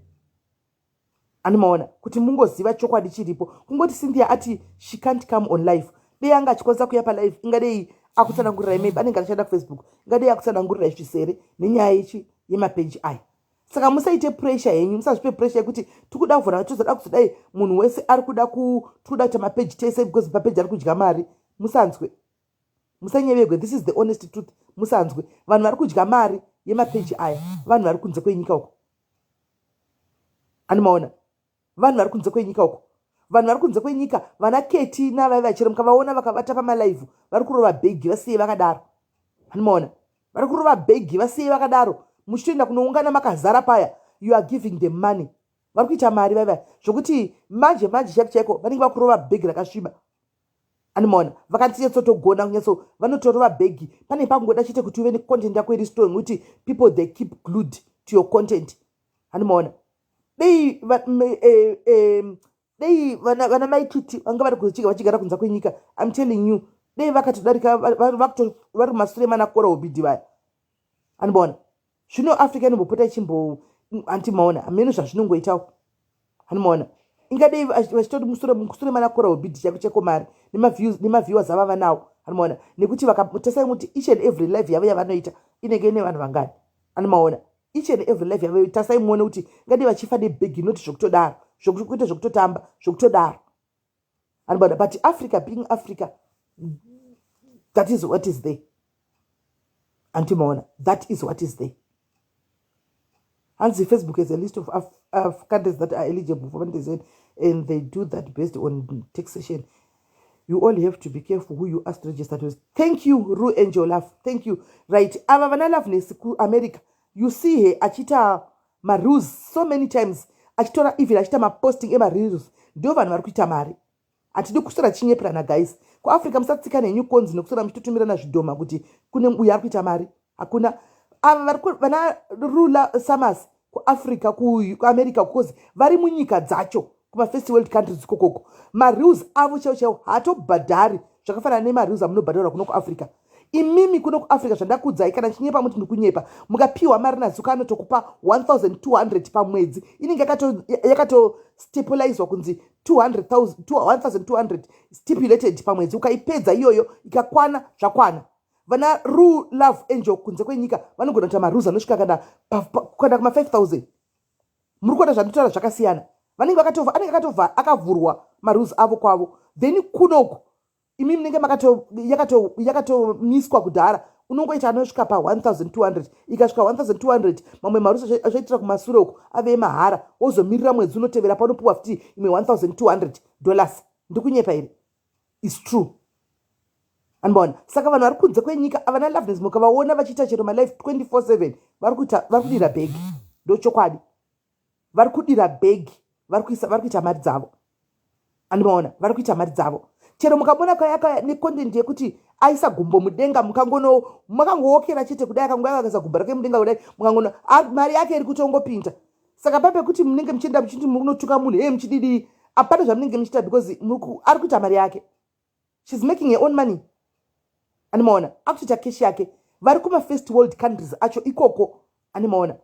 Andimaona kuti mungoziva chokwadi chiripo. Kungoti Cynthia ati she can't come on live. Dei anga achikwanisa kuya palive ingadei akutsanangurira maybe anenge achishanda kuFacebook. Ingadei akutsanangurira zvisere nenyaya yemapeji aya. Saka musaite pressure yenyu, musazvipe pressure yekuti tikuda kuvhura tozoda kuzodai munhu wese ari kuda kuita mapeji tese because mapeji ari kudya mari. Musanzwe. Musanyevegwe. This is the honest truth. Musanzwe. Vanhu vari kudya mari yemapeji aya. Vanhu vari kunze kwenyika uko. Animaona. Vanhu vari kunze kwenyika uko. Vanhu vari kunze kwenyika vana Keti navai vachira mukavaona vakavata pamalive vari kurova bhegi vasiye vakadaro. Animaona. Vari kurova bhegi vasiye vakadaro. Muchitoenda kunoungana makazara paya. You are giving them money. Vari kuita mari vaya zvokuti manje chaiko vanenge vakurova bhegi rakasviba. Animaona. Vakatinyetsotogona kunyatso vanotorova bhegi. Pane pangoda chete kuti uve necontent yako iri strong kuti people they keep glued to your content. Animaona. Dei vana maititi vanga vari kuzochika vachigara kunze kwenyika. I'm telling you. Dei vakatodarika vari masure mana kora obidi vaya. Animaona. Zvino Africa inombopota ichimbo antimaona ameno zvazvinongoitawo. Animaona. Ingadei vachitori musure mana kora obidi cheko mari nemaviewers ava vanawo. Animaona. Nekuti vakatasai kuti each and every live yavo yavanoita inenge ine vanhu vangani. Animaona. Each and every life yavo tasai muone kuti ngadei vachifa nebhegi noti zvokutodaro zvokuita zvokutotamba zvokutodaro. But Africa being Africa, that is what is there. Antimaona, that is what is there. And the Facebook has a list of countries that are eligible for monetization, and they do that based on taxation. You all have to be careful who you ask to register to. Thank you, Ru Angel Love. Thank you. Right. Ava vana love nesiku America. You see here, achita ma rules so many times. Achitora even achita ma posting ema rules. Ndio vanhu vari kuita mari. Atidi kusora chinyepurana guys. Ku Africa musatsika nenyu konzi nekusora muchitotumirana zvidhoma kuti kune uya ari kuita mari. Hakuna. Ava vari vana rula summers ku Africa ku America because vari munyika dzacho kuma first world countries kokoko. Ma rules avo chao hatobhadhari zvakafanana nema rules amunobhadhara kuno ku Africa. Imimi kuno ku Africa zvandakudzai kana chinyepa muti ndikunyepa mukapiwa mari nazuka anotokupa 1200 pamwedzi inenge yakato stipulaizwa kunzi 1200 stipulated pamwedzi ukaipedza iyoyo ikakwana zvakwana. Vana Ru Love Angel kunze kwenyika vanogona kuita marules anosvika kana kuma 5000. Muri kuona zvanditaura zvakasiyana. Vanenge akavhurwa marules avo kwavo. Then kunoko imi munenge yakatomiswa kudhara unongoita anosvika pa1200 ikasvika 1200 mamwe marules achaitira kumasure uko ave mahara wozomirira mwedzi unotevera panopuwa futi imwe $1200 ndikunyepa here. Is true. Anbaona saka vanhu vari kunze kwenyika havana loveness mukavaona vachiita chero malife 24/7 vari kudira bhegi ndochokwadi vari kudira bhegi vari kuita mari dzavo. Anbaona vari kuita mari dzavo chero mukabona kaya necontent yekuti aisa gumbo mudenga makangowokera chete kudai akangakaisa gumbo rake mudenga kudai mukangoona mari yake iri kutongopinda. Saka papekuti munenge muchienda muchiti munotuka munhu muchidii apana zvamunenge muchiita because ari kuita mari yake. She's making her own money. Animaona akutoita keshi yake. Vari kuma first world countries acho ikoko. Animaona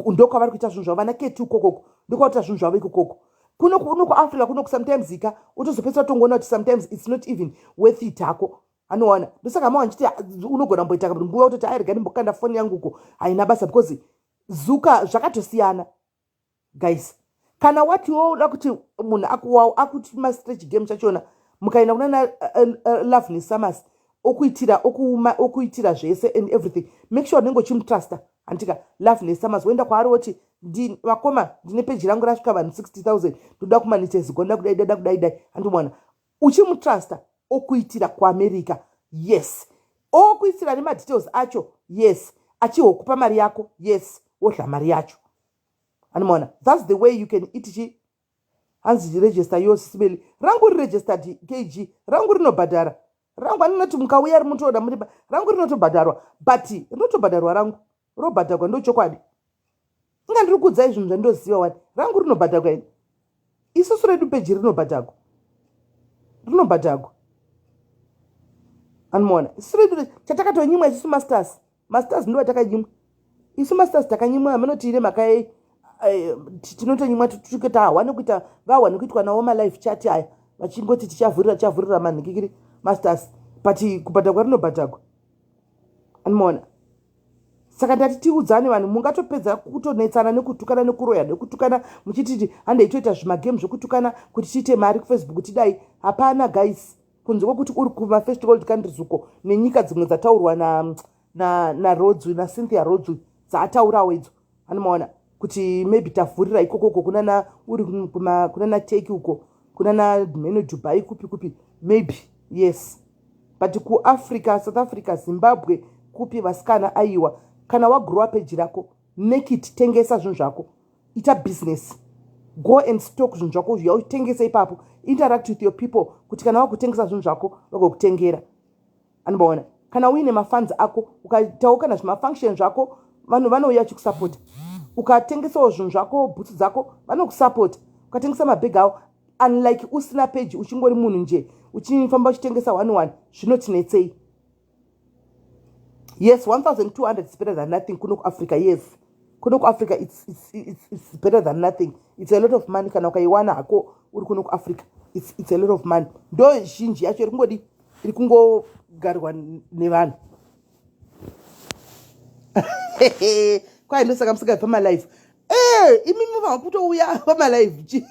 ndoko vari kuita zvinhu zvavo vana ketu ikokoko ndoko kuita zvinhu zvavo ikokoko. Kuno kuAfrica kuno sometimes ika utozopesa utongoona kuti sometimes it's not even worth it hako. Anoona ndosaka mawa nchiti unogona mboita kuti nguva utoti airega ndimbokanda phone yangu uko haina basa because zuka zvakatosiyana guys. Kana watiwo uda kuti munhu akuwawo akuti stretch game chachona mukaenda kuna Loveness Summers okuitira zvese and everything make sure unenge uchimutrasta. Andika Loveness Summers woenda kwaari woti vakoma ndine peji rangu rasvika vanhu 60,000 ndoda kumonetize gonda kudai andimwana uchimutrasta okuitira kuAmerica. Yes. Okuitira nemadetails acho. Yes. Achihokupa mari yako. Yes. Wodla mari yacho. Andimwana that's the way you can eat hanzi register SIS MELLY rangu registered KG rangu rinobhadhara rangu anoti mukauya ari mutoda muri rangu rinotobhadharwa but rinotobhadharwa rangu robhadharwa ndochokwadi. Inga ndiri kudzai zvinhu zvandoziva wani rangu rinobhadharwa ini isusu redu peji rinobhadharwa. Anmona isusu redu chatakatonyimwa isusu masters ndo watakanyimwa isu masters takanyimwa amunoti ine makai tinotonyimwa tutiketa nekuita nekuitwa nawo malife chat aya vachingoti tichavhurira manhikikiri masters but kubhadharwa rinobhadharwa. Anmona saka ndati tiudzane vanhu mungatopedza kutonetsana nekutukana nekuroya nekutukana muchiti handaitoita zvimagame zvokutukana kuti tiite mari kuFacebook tidai. Hapana guys kunze kwokuti uri kuma first world countries uko nenyika dzimwe dzataurwa na Rodzwi na Cynthia Rodzwi dzaataurawo idzo. Anomaona kuti maybe tavhurira ikoko kuna uri kuna Turkey uko kuna na Dubai kupi maybe yes but kuAfrica South Africa Zimbabwe kupi vasikana aiwa kana wagrow page rako make it tengesa zvinhu zvako ita business go and stock zvinhu zvako tengesa ipapo interact with your people kuti kana wakutengesa zvinhu zvako vakutengera. Anobaona kana uine mafans ako ukaitawo kana zvimafunction zvako vanhu vanouya chikusupport ukatengesawo zvinhu zvako bhutsu dzako vanokusupport ukatengesa mabhegi awo unlike usina page uchingori munhu nje uchifamba uchitengesa 1 zvinotinetsei. Yes, 1,200 is better than nothing. Kuno Africa, yes. Kuno Africa, it's better than nothing. It's a lot of money. Kana ukaiwana hako uri kuno Africa, it's a lot of money. Ndo shinji yacho iri kungo garwa nevanhu. Kwa ndo saka msika pama life. Imi muva kutouya pama life.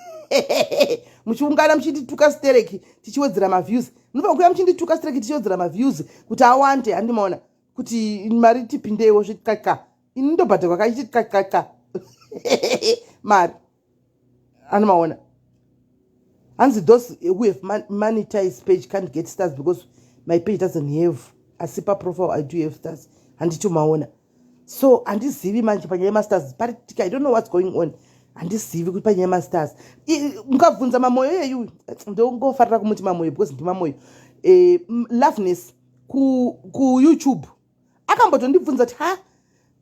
Muchiungana muchindituka stereki tichiwedzera ma views. Muva kuya muchindituka stereki tichiwedzera ma views kuti awande handimaona. Kuti mari tipindewo zvikaka ini ndobhadharwa kaiti kaka mari anomaona hanzi those who have monetized page can't get stars because my page doesn't have a super profile. I do have stars handitomaona so handizivi manje panyaya masters paritika I don't know what's going on handizivi kuti panyaya masters mukabvunza mamoyo yeyu ndongofarira kumuti mamoyo because ndimamoyo Loveness ku YouTube akambotondibvunza kuti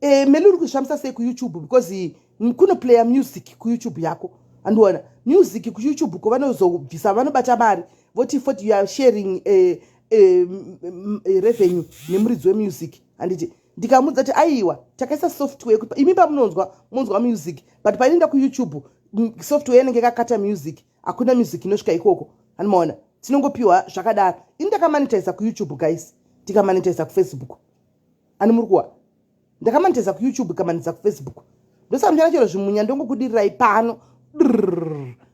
Melly uri kuzvishamisa sei kuYouTube because kuno playa music kuYouTube yako andiona music kuYouTube ko vanozobvisa vanobata mari voti for you are sharing revenue nemuridzi wemusic anditi ndikamudza kuti aiwa takaisa software kuti imi pamunonzwa music but painoenda kuYouTube software inenge yakakata music hakuna music inosvika ikoko anomaona tinongopiwa zvakadaro ini ndakamonetize kuYouTube guys ndikamonetize kuFacebook ani muri kuwa ndakamonetize kuYouTube kamonetize kuFacebook ndosaka muchana chero zvimunya ndongokudirirai pano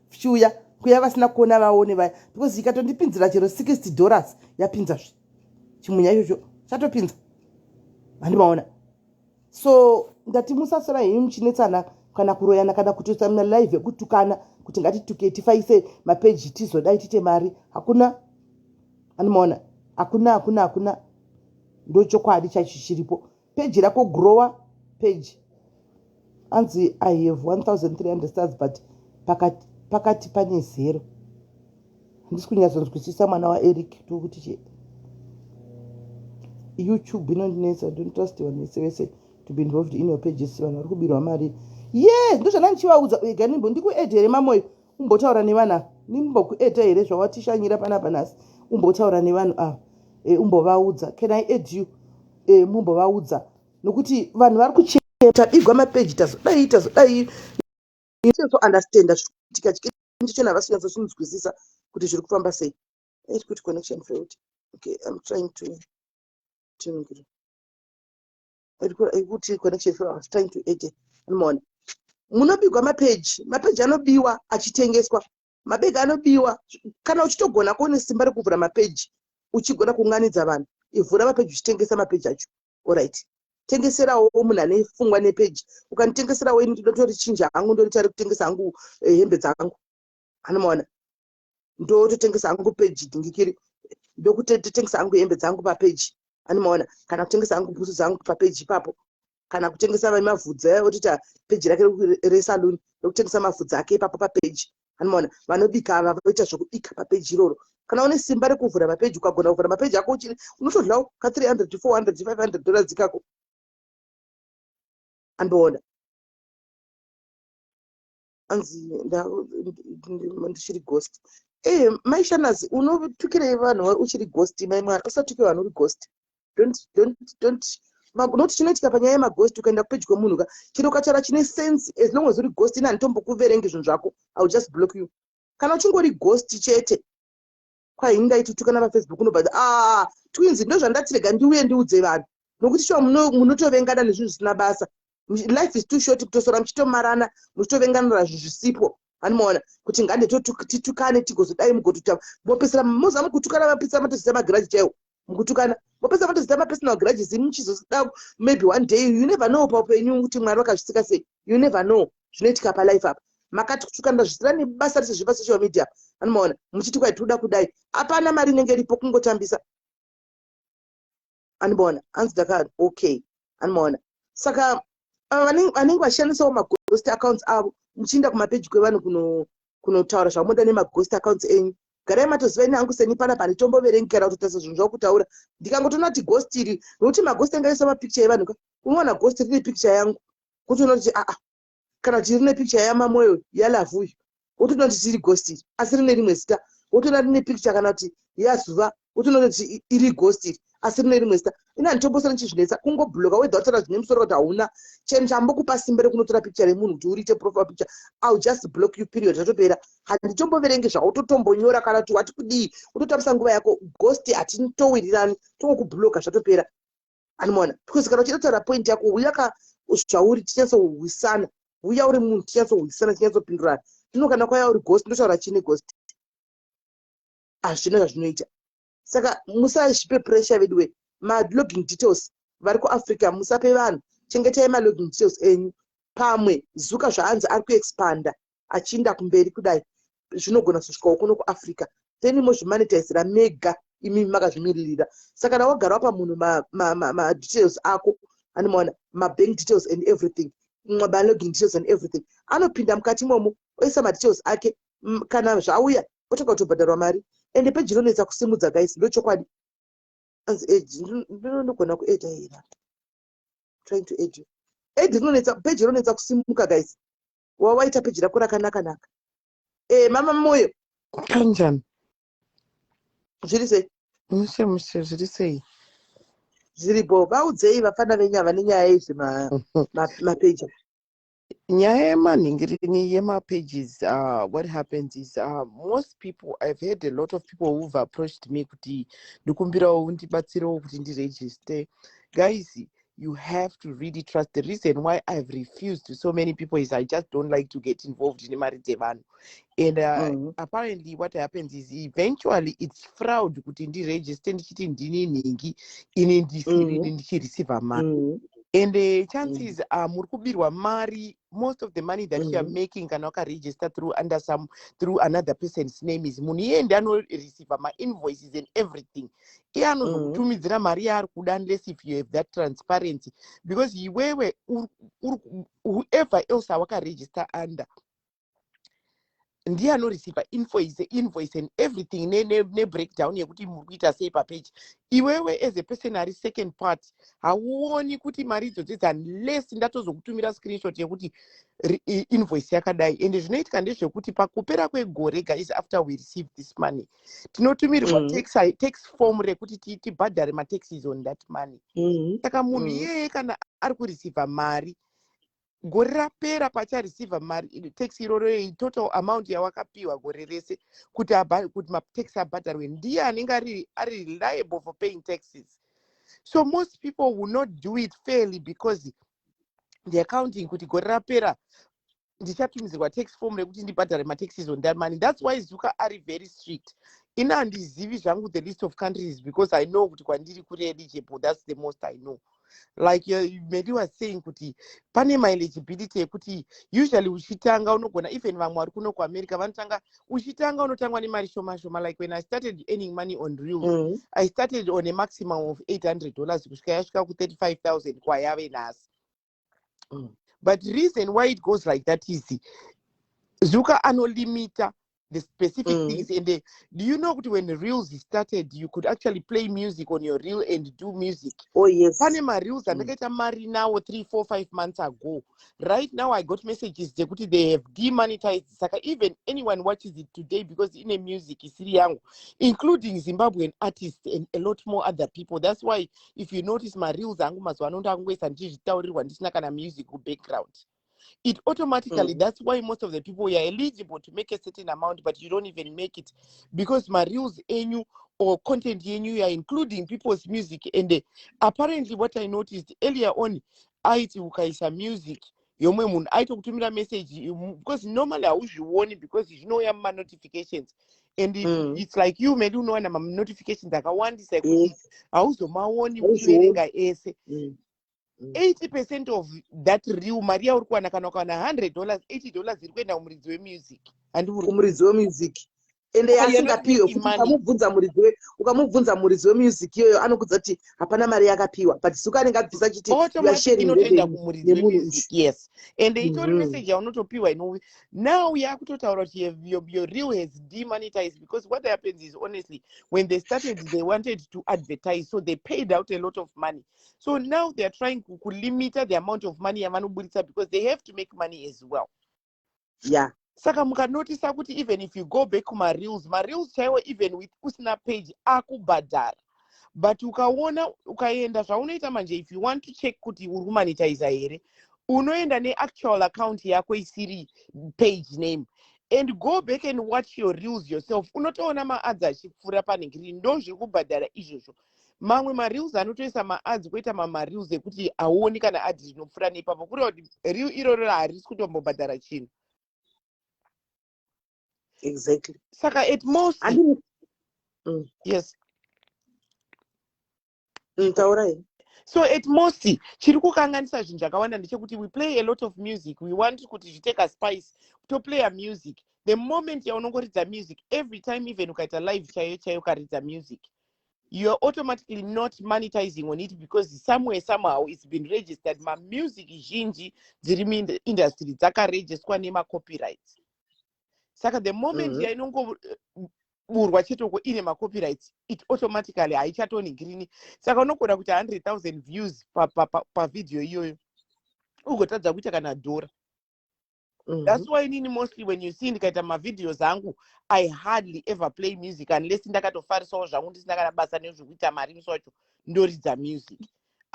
chiuya kuya vasina kuona vaone vaya because ikatondipinzira chero $60 yapinzazve chimunya ichocho chatopinza handimaona. So ndati musasora henyu muchinetsana kana kuroyana kana kutoisa live yekutukana kuti ngatituke tifaise mapeji tizodai tite mari. Hakuna, handimaona, hakuna ndochokwadi chacho chiripo. Peji rako grower page anzi I have 1300 stars but pakati pane 0. Handisi kunyatsonzwisisa mwana waEric tokuti YouTube inondinetsa. Don't trust vanese vese to be involved in your pages. Vanhu vari kubirwa mari. Yes, ndozvana ndichivaudza ega nimbo ndikuedha here mamoyo umbotaura nevanhu nimbokuedha here zvawatishanyira panapa nhasi umbotaura nevanhu ava umbovaudza can I add you mumbovaudza nokuti vanhu vari kucheta bigwa mapeji tazodai so understand ndichona vasinyatsozvinzwisisa kuti zviri kufamba sei. Kuti connection failed. Okay, I'm trying to kuti connection failed. I was trying to edit. Unoona munobigwa mapeji anobiwa achitengeswa. Mabegi anobiwa kana uchitogona kuone simba rekuvhura mapeji uchigona kuunganidza vanhu ivhura mapeji uchitengesa mapeji acho. Alright, tengeserawo munhu ane fungwa nepeji. Ukanitengeserawo ini ndotori chinja hangu ndorita kutengesa hangu hembe dzangu. Anomaona ndototengesa hangu peji dhingikiri ndokutengesa hangu hembe dzangu papeji. Anomaona kana kutengesa hangu bhuzu dzangu papeji ipapo kana kutengesa mavhudzi otita peji rake resaluni ndokutengesa mavhudzi ake ipapo papeji. Anomaona vanobika ava voita zvokubika papeji iroro. Kana une simba rekuvhura mapeji ukagona kuvhura mapeji ako unotodlawo ka $300 $400 $500 dzikako. Andoona anzi ndichiri ghost. Maishanazi unotukirei vanhu uchiri ghost mai mwana usatuke vanhu uri ghost. Don't noti chinoitika panyaya yemaghost ukaenda kupedyo kwemunhu ka chiro kachara chine sense as long as uri ghost ina handitombokuverengi zvinhu zvako I will just block you. Kana uchingori ghost chete kwai ndaitutukana paFacebook unobva twins ndozvandatirega ndiuye ndiudze vanhu nokuti sho munotovengana nezvinhu zvisina basa. Life is too short kutosora muchitomarana muchitovenganira zvinhu zvisipo. Anomaona kuti ngande titukane tigozodai mugotuta mopesera mozamu kutukana mapesera matozita magaraji chaiwo mukutukana mopesera matozita mapersonal garages muchizoda maybe one day you never know paupenyu kuti mwari wakazvisika sei. You never know zvinoitika palife apa makati kutukana zvisina nebasa rese zvipa social media. Anomaona muchiti kwai toda kudai hapana mari inenge iripo kungotambisa. Anomaona hanzi dakati okay. Anomaona saka vanenge vashandisawo maghost accounts avo muchienda kumapeji kwevanhu kunotaura zvamunoda nemaghost accounts enyu garai matoziva ini hangu seni pana panitomboverengera kutotasa zvinhu zvakutaura ndikangotona kuti ghost iri nokuti maghost angaisa mapicture yevanhu ka unoona ghost rine picture yangu kutoona kuti kana kuti rine picture yamamoyo yalavhu uyu wotoona kuti tiri ghost iri asi rine rimwe zita. Wotoona rine picture kana kuti yazuva wotoona kuti iri ghost iri asi rine rimwe zita. Ina nditombosana nechizvinetsa kungobloka wedha wataura zvine musoro kuti hauna cheni chambokupa simba rekunotora picture remunhu kuti uriite profile picture. I'll just block you period. Zvatopera. Handitomboverengi zvautotombonyora kana kuti wati kudii utotambisa nguva yako. Ghost hatintowirirani tongokubloka zvatopera. Anomaona because kana uchitotaura point yako uya zvauri tinyatsohwisana uya uri munhu tinyatsohwisana tinyatsopindurana. Zvino kana kwaya uri ghost ndotaura chine ghost hazvina zvazvinoita. Saka musazvipe pressure veduwe. Malogin details vari kuAfrica musape vanhu. Chengetai malogin details enyu pamwe zuka zvaanzi ari kuexpanda achinda kumberi kudai zvinogona kusvikawo kuno kuAfrica then mozvimonetizera mega imi makazvimiririra. Saka kana wagara pamunhu madetails ako anomaona mabank details and everything malogin details and everything anopinda mukati momo oisa madetails ake kana zvauya otoka kutobhadharwa mari ende peji ronetsa kusimudza guys ndochokwadi. Ndinogona kuedha here trying to aid you. Peji ronetsa kusimuka guys. Wawaita peji rako rakanaka. Mama moyo Kanjani? zviri sei? Mushe zviri sei? Zviripo vaudzei vafana venyaya vane nyaya yezve mapeji. Nyaya yemanhingirini yemapages, what happens is most people, I've had a lot of people who've approached me kuti ndikumbirawo undibatsirewo kuti ndiregister. Guys, you have to really trust. The reason why I've refused to so many people is I just don't like to get involved in mari dzevanhu. And apparently what happens is eventually it's fraud kuti ndiregister ndichiti ndini nhingi ini ndisiri ndichireceiva mari. And the chances are muri kubirwa mari, most of the money that you are making kana wakaregister through another person's name is munhu iye ndi anoreceiva ma-invoices and everything. Iye anozokutumidzira mari yaari kuda unless if you have that transparency, because iwewe whoever else wakaregister under ndiye anoreceiva invoice and everything ne-breakdown yekuti muri kuita sei papage. Iwewe as a person ari second part hauoni kuti mari idzodzo unless ndatozokutumira screenshot yekuti invoice yakadai. And zvinoitika ndezvekuti pakupera kwegore guys, after we receive this money tinotumirwa tax form rekuti tibhadhare mataxes on that money. Saka munhu iyeye kana ari kureceiva mari gore rapera pachareceiva mari tax iroro total amount yawakapiwa gore rese kuti matax abhadharwe, ndiye anenge ari liable for paying taxes. So most people will not do it fairly because the accounting kuti gore rapera ndichatumidzirwa tax form rekuti ndibhadhare mataxes on that money. That's why Zuka are very strict. Ina handizivi zvangu the list of countries because I know kuti kwandiri kuri eligible, that's the most I know. Like Mary was saying kuti pane my eligibility yekuti usually uchitanga unogona, even vamwe vari kuno kuAmerica vanotanga uchitanga unotangwa nemari shoma shoma. Like when I started earning money on Reels, I started on a maximum of $800 kusvika yasvika ku 35,000 kwayave nhasi. But the reason why it goes like that is Zuka anolimita the specific things. And do you know that when the Reels started, you could actually play music on your reel and do music? Oh yes. Panama Reels and I get married now 3, 4, 5 months ago. Right now I got messages they have demonetized Saka. Even anyone watches it today because in a music is young, including Zimbabwean artists and a lot more other people. That's why if you notice my Reels and music background, it automatically, that's why most of the people are eligible to make a certain amount, but you don't even make it because my reels enu or content enu, you are including people's music. And apparently what I noticed earlier on, aiti ukaisa music yomwe munhu aita kutumira message because normally hauzvioni because zvinoya muma notifications. And it's like you maybe unowana ma notifications akawandisa ekuti hauzomaoni uchiverenga ese. 80% of that reel Maria uri kuwana kana ukawana $100, $80 iri kuenda kumuridzi wemusic. Kumuridzi wemusic. Ende asingapiwe ukamubvunza muridzi wemusic iyoyo anokudza kuti hapana mari yakapiwa, but Zuka anenge abvisa chiti you are sharing inotoenda kumuridzi wemusic. Yes. And itori message yaunotopiwa ino now yakutotaura kuti your reel has demonetized, because what happens is honestly when they started they wanted to advertise, so they paid out a lot of money. So now they are trying to limit the amount of money yavanobudisa because they have to make money as well. Yeah. Saka mukanotisa kuti even if you go back kuma reels chaiwo even with usina page akubhadhara. But ukaona ukaenda zvaunoita manje, if you want to check kuti uri kumonetize here, unoenda ne-actual account yako isiri page name and go back and watch your reels yourself. Unotoona ma-ads achipfuura panenge ndo zviri kubhadhara izvozvo. Mamwe ma-reels anotoisa ma-ads kuita ma-reels ekuti hauoni kana ads zvinopfuura nepapo, kureva kuti reel iroro harisi kutombobhadhara chinhu. Exactly. Saka at most yes. So at most chiri kukanganisa zvinhu zvakawanda ndechekuti we play a lot of music, we want kuti zvitake a spice to play a music. The moment yaunongoridza music, every time even ukaita live chaiyo ukaridza music, you are automatically not monetizing on it because somewhere somehow it's been registered. Ma music zhinji dziri muindustry dzakaregistrwa nema-copyrights. Saka the moment yainongoburwa chetoko ine ma-copyrights, it automatically haichatoningiri. Saka unogona kuti 100,000 views pavideo iyoyo ugotadza kuita kana $1. That's why nini mostly when you see ndikaita mavideos angu I hardly ever play music unless ndakatofarisawo zvangu ndisina kana basa nezvekuita mari musi wacho ndoridza music.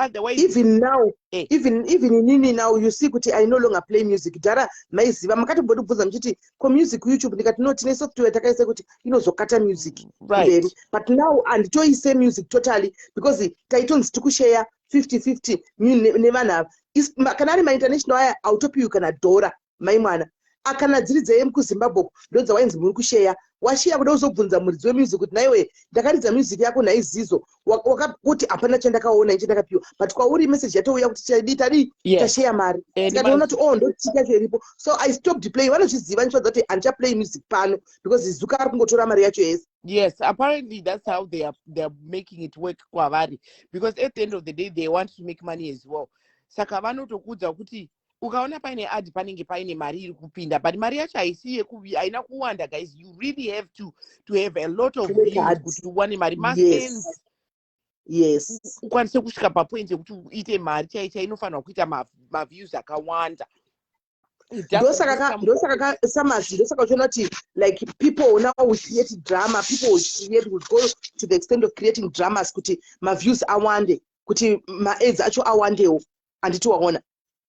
otherwise even now even inini now you see kuti I no longer play music dhara maiziva makatombondibvunza muchiti ko music YouTube ndikati no tine software takaisa kuti inozokata music mberi but now handitoise music totally because taitonzi tikushare 50-50 nevanhu ava kana ari mainternational aya autopiwi kana dhora mai mwana akana dziri dzemukuzimbabwe ndodzawainzi muri kusheya washiya kuda kuzobvunza muridzi wemusic kuti naiwe ndakaridza music yako naizizo wakakuti hapana chandakaona ichi ndakapiwa but kwauri message yatouya kuti tadi tasheya mari tikatoona kuti ndotika cheripo so I stopped playing vanozviziva nchivadza kuti handichaplay music pano because zuka ari kungotora mari yacho yese. Yes, apparently that's how they are making it work kwavari because at the end of the day they want to make money as well. Saka vanotokudza kuti ukaona paine ad panenge paine mari iri kupinda but mari yacho haina kuwanda guys. You really have to have a lot of views kuti uwane mari yes. Yes. Ukwanise kusvika papoint yekuti uite mari chaicha inofanirwa kuita maviews akawanda. Ndosaka uchiona kuti like people now will create drama, people will go to the extent of creating dramas kuti maviews awande, kuti ma-ads acho awandewo anditiwaona.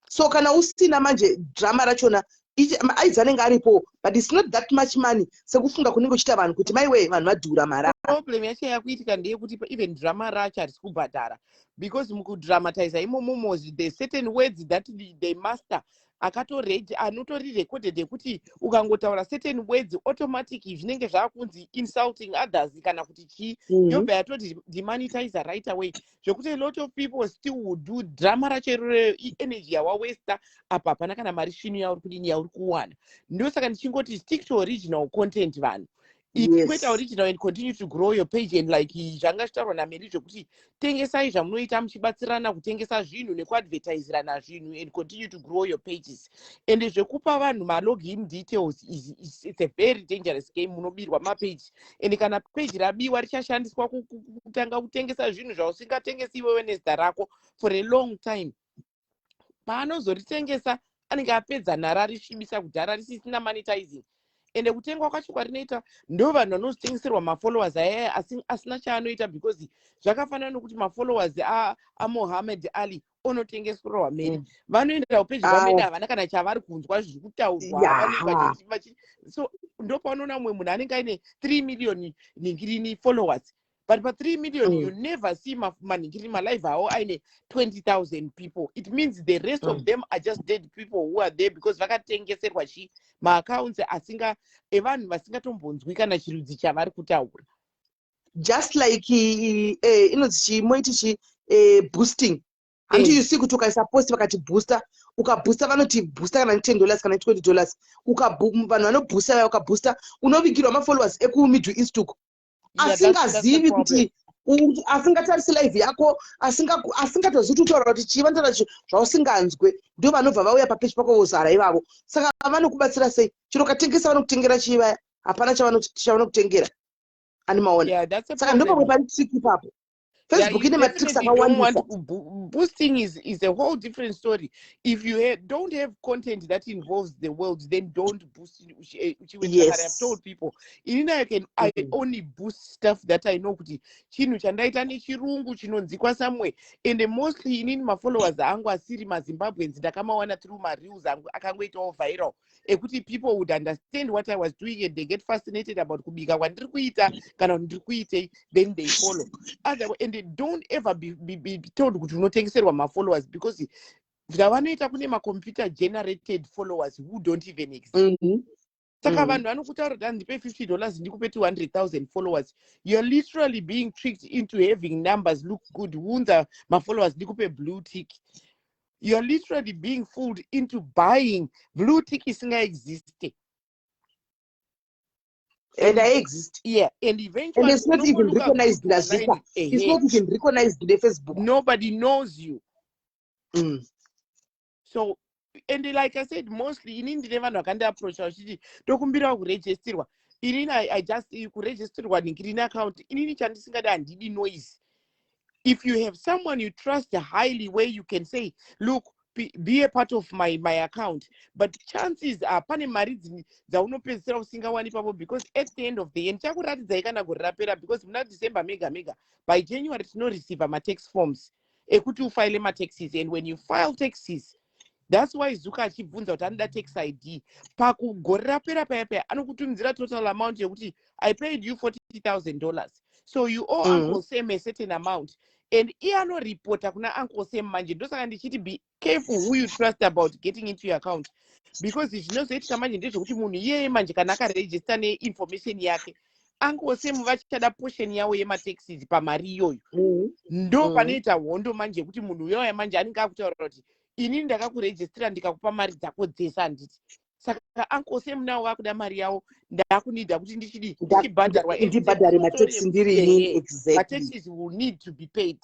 So kana usina manje drama rachona aids anenge aripo but it's not that much money sekufunga kunenge uchita vanhu kuti maiwe vanhu vadhura mara. Problem yacho yakuitika ndeyekuti even drama racho harisi kubhadhara because mukudramatize imomo there's certain words that they master anotori recorded ekuti ukangotaura certain words automatic zvinenge zvakunzi insulting others kana kuti chi yobva yatoti demonetizer right away zvekuti a lot of people still would do drama racho energy yawawesta apa hapana kana mari shinu yauri kudini yauri kuwana. Ndosaka ndichingoti stick to original content vanhu. Create original and continue to grow your page and like zvanga zvitaurwa naMary zvekuti tengesai zvamunoita muchibatsirana kutengesa zvinhu nekuadvertiserana zvinhu and continue to grow your pages. And zvekupa vanhu malogin details it's a very dangerous game. Munobirwa mapage and kana page rabiwa richashandiswa kutanga kutengesa zvinhu zvausingatengesi iwewe nezita rako for a long time. Paanozoritengesa anenge apedza nhara risvibisa kudhara risisina monetizing. Ende kutengwa kwacho kwarinoita ndo vanhu vanozitengeserwa mafollowers aya asina chaanoita because zvakafanana nokuti mafollowers aMohammed Ali onotengeserwa Mary. Vanoenda kupage kwamene havana kana chavari kunzwa zviri kutaurwa. So ndo paunoona mumwe munhu anenge aine 3 million ningirini followers but pa 3 million you never see maningiri malive awo aine 20,000 people. It means the rest of them are just dead people who are there because vakatengeserwa maaccounts evanhu vasingatombonzwi kana chirudzi chavari kutaura. Just like inonzi chimoiti boosting. Until you see kuti ukaisa post vakati booster, ukabooster vanoti booster kana $10 kana $20. Vanhu vanobooster ukabooster unovigirwa mafollowers ekumiddle east uko. Asingazivi kuti asingatarisi live yako asingatozivi kuti utaura kuti chivandana zvausinganzwe ndio vanobva vauya papeji pako vozara ivavo. Saka vanokubatsira sei? Chiro katengesa vanokutengera chivaya hapana chavanokutengera ani maona. Saka ndo pamwe pari trick ipapo. Facebook ine matricks akawandisa. Boosting is a whole different story. If you don't have content that involves the world, then don't boost. Yes. I have told people, I only boost stuff that I know kuti chinhu chandaita nechirungu chinonzikwa somewhere, and mostly inini mafollowers angu asiri maZimbabweans ndakamawana through mareels angu akangoitawo viral ekuti people would understand what I was doing and they get fascinated about kubika kwandiri kuita kana ndiri kuitei, then they follow. And they don't ever be told kuti unotengeserwa mafollowers because zvavanoita kune macomputer generated followers who don't even exist. Saka vanhu vanokutaura kuti ndipe $50 ndikupe 200,000 followers. You're literally being tricked into having numbers look good. Unza mafollowers ndikupe blue tick. You're literally being fooled into buying blue tick isinga exist. And I exist. Yeah, and eventually and it's not even recognized as Zika. It's not even recognized in Facebook. Nobody knows you. So, and like I said, mostly in India, vanhu vakanda approach vachiti tokumbira kuregisterwa. Inini I just kuregisterwa ningirina account. Inini chandisingada handidi noise. If you have someone you trust highly where you can say, look, be a part of my account, but chances are pane mari dzaunopedzisira usingawani papo because at the end of the year chakuratidza ikana kurapera because muna December mega by January tino receive ma tax forms ekuti ufile mataxes. And when you file taxes, that's why Zuka achibvunza kuti anoda tax ID. Pakugore rapera paya anokutumidzira total amount yekuti I paid you $40,000. So you owe Uncle Sam a certain amount. And iye anoripota kuna Uncle Sam manje. Ndosaka ndichiti be careful who you trust about getting into your account. Because zvinozoitika manje ndezvekuti munhu iyeye manje kana akaregister neinformation yake, Uncle Sam vachada portion yawo yemataxes pamari iyoyo. Ndo panoita hondo manje kuti munhu uyoya manje anenge akutaura kuti inini ndakakurejistira ndikakupa mari dzako dzese handiti. Saka Uncle Sam nawo akuda mari yawo, ndakunidha kuti ndichibhadharwa ndibhadhare mataxi ndiri inini. Exactly. Mataxes will need to be paid.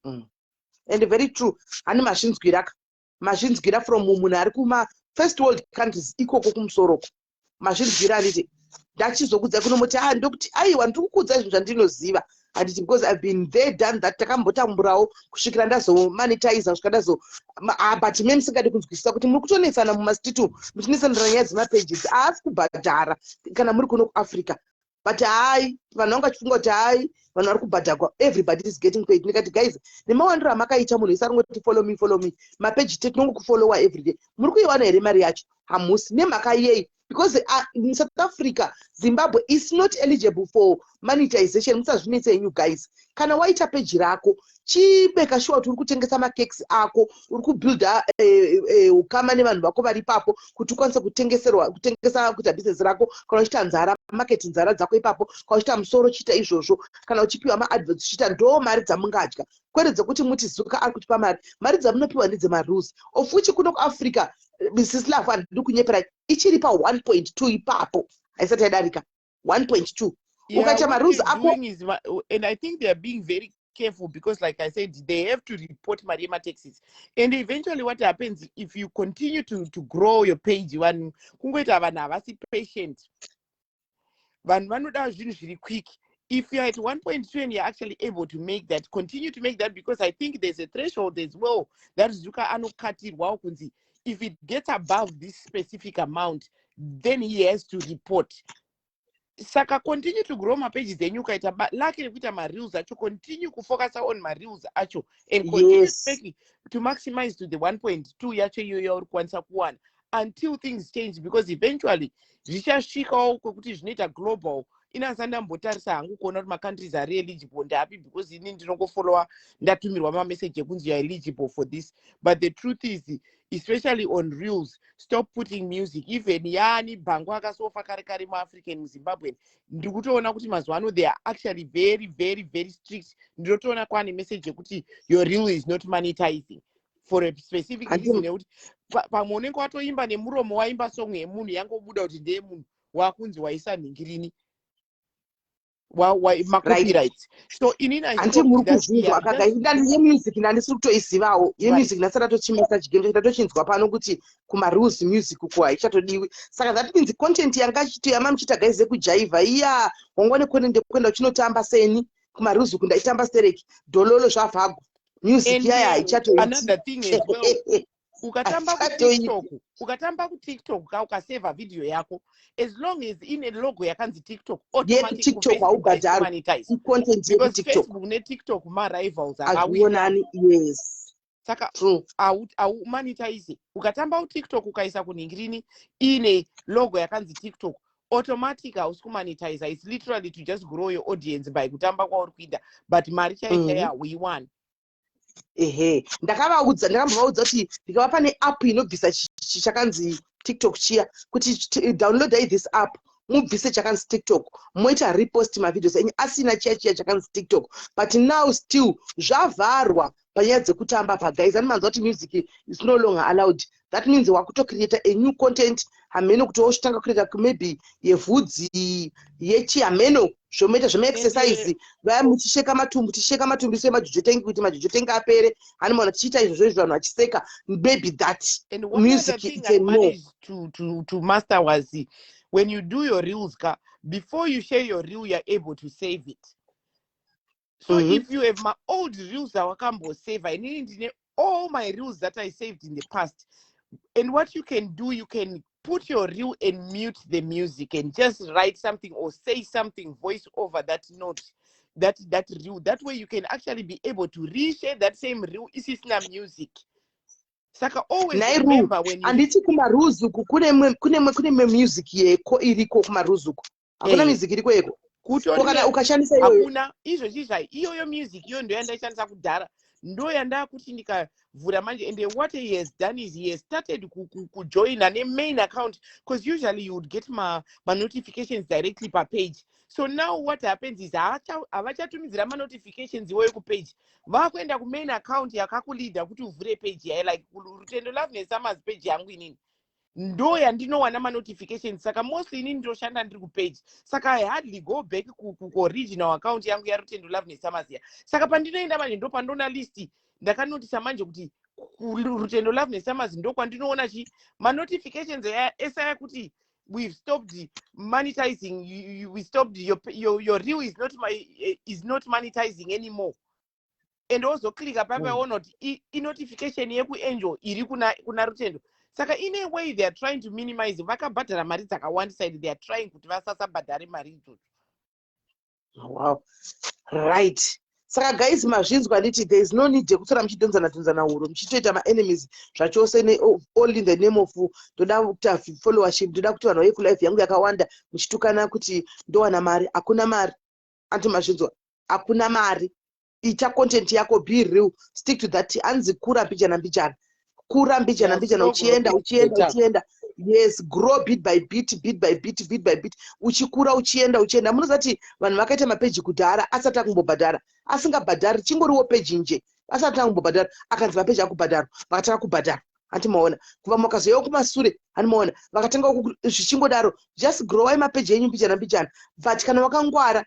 And very true. Ani mazvinzwira from munhu ari kuma first world countries ikoko kumusoroko. Mazvinzwira anditi ndachizokudza kunomoti ndokuti aiwa ndikukudza zvinhu zvandinoziva. Handiti because I've been there, done that. Takambotamburawo kusvikira ndazomonetize kusvika but mimi musingadi kunzwisisa kuti muri kutonetsana mumastreet muchinesana nyaya dzemapages aasi kubhadhara kana muri kuno kuAfrica. But vanhu vanga vachifunga kuti vanhu vari kubhadharwa, everybody is getting paid. Ndikati guys, nemawandiro amakaita munhu isarongoti follow me mapage tinongokufollowa everyday, muri kuiwana here mari yacho? Hamusi. Nemhaka yei? Because in South Africa, Zimbabwe is not eligible for monetization. Musazvinetse you guys. Kana waita page rako, chibeka sure kuti uri kutengesa makekisi ako, uri kubuilda ukama nevanhu vako vari ipapo kuti ukwanise kutengesa kuita business rako, kana uchita nzara, market nzara dzako ipapo, kana uchita musoro chita izvozvo, kana uchipiwa ma-adverts chita, ndo mari dzamungadya. Kwete dzekuti muti Zuka ari kutipa mari dzamunopiwa ndedzemarules. Of which kuno kuAfrica Mrs. Love handiri kunyepera ichiri pa 1.2 ipapo. Haisati yadarika 1.2. Ukaita marules ako. And I think they are being very careful because like I said, they have to report Mariema taxes. And eventually what happens if you continue to grow your page, one kungoita vanhu havasi patient. Vanhu vanoda zvinhu zviri quick. If you're at 1.2 and you're actually able to make that, continue to make that, because I think there's a threshold as well that Zuka anokatirwa kunzi if it gets above this specific amount, then he has to report. Saka continue to grow my pages, then you can luckily with my reels acho, continue to focus on my reels acho, and continue to maximize to the 1.2 yacho your kwanza kuwana until things change, because eventually zvichasvikawo kwekuti zvinoita global. Inazanda mbotarisa hangu kuona kuti macountries are eligible ndapi, because ini ndinongofollowa ndatumirwa mamessage ekunzi you are eligible for this. But the truth is, especially on reels, stop putting music. Even yani bango akasofa kare muAfrican muZimbabwe, ndikutoona kuti mazuva ano they are actually very very very strict. Ndinotoona kwane message yekuti your reel is not monetizing for a specific reason. Nekuti pamwe unenge watoimba nemuromo waimba song yemunhu yangobuda kuti ndeye munhu wakunzi waisa ningirini copyrights. So inini anti muri kuzvinzwa kakaida yemusic ndandisiri kutoizivawo yemusic ndasara tochimasa chigeme chatochinzwa pano kuti kumarules music kuwa ichatodiwi. Saka that means content yanga chitoyama muchita guys ekujaivha iya wangone content kwenda uchinotamba seni kumarules kundaitamba stereki dololo zvavhago music yaya ichatoiti. Another thing as well, ukatamba kuTikTok ukaseva video yako, as long as ine logo yakanzi TikTok, automatic monetize content ye TikTok. Facebook ne TikTok ma rivals awionani. Yes, saka au monetize. Ukatamba kuTikTok ukaisa kuningirini ine logo yakanzi TikTok, automatic hausi kumonetize. It's literally to just grow your audience by kutamba kwauri kuida, but mari chaichaya we won. Ndakambovaudza kuti ndikava pane app inobvisa chakanzi TikTok chiya, kuti downloadai this app mubvise chakanzi TikTok, moita repost mavideos enyu asina chiya chakanzi TikTok. But now still zvavharwa panyaya dzekutamba pa guys. Anomanzwa kuti music is no longer allowed. That means wakutocreate a new content hameno kuti wochitanga kuita maybe yevhudzi yechihameno zvomoita zvemaexercise vaya muchisheka matumbu semajojotengi kuti majojotengi apere. Hanomaona tichiita izvozvo vanhu vachiseka, maybe that and one music thing is I a no. managed to master was when you do your reels, before you share your reel, you're able to save it. So if you have my old reels that I can save, I need all my reels that I saved in the past. And what you can do, you can put your reel and mute the music and just write something or say something, voice over that note. that reel. That way you can actually be able to reshare that same reel isisina music. Saka always remember when you anditi kumarules uku kune music yeko iriko kumarules uku hakuna music iriko yeko kana ukashandisa iyoyo hakuna iyoyo music iyo ndio yandaishandisa kudhara ndo yandakuti ndikavhura manje. And what he has done is he has started kujoin a main account, because usually you would get my notifications directly per page. So now what happens is havachatumidzira ma notifications iwoyo kupage, vakuenda kumain account yakakuleader kuti uvhure page yae, like Rutendo Love neSummers page yangu inini ndo yandinowana ma notifications. Saka mostly inini ndoshanda ndiri kupage, saka I hardly go back original account yangu ya Rutendo Love neSummers ya. Saka pandinoenda manje ndo pandona list ndakanotisa manje kuti Rutendo Love neSummers ndo kwandinoona ma notifications esa kuti we've stopped monetizing. We stopped your reel is not monetizing anymore. And also click up or not notification yeku angel iri kuna Rutendo. Saka in a way they are trying to minimize vakabhadhara mari dzakawanda side, they are trying kuti vasasabhadhare mari idzodzo. Wow, right. Saka guys, mazvinzwa nditi there is no need yekutora muchidonzana huro muchitoita ma-enemies zvachose all in the name of toda kuita followership, toda kuti vanhu vauye kulife yangu yakawanda muchitukana kuti ndowana mari. Hakuna mari anti mazvinzwa, hakuna mari. Ita content yako, be real, stick to that. Anzi kura mbijana uchienda. Yes, grow bit by bit, uchikura uchienda. Munozati vanhu vakaita mapeji kudhara asati akumbobhadhara, asingabhadhari chingoriwo peji nje, asati akumbobhadhara akanzi mapeji akubhadhara, vakatanga kubhadhara. Anti maona kuva makazoyewo kumasure, ani maona vakatanga zvichingodaro. Just grow mapeji yenyu mbijana, but kana wakangwara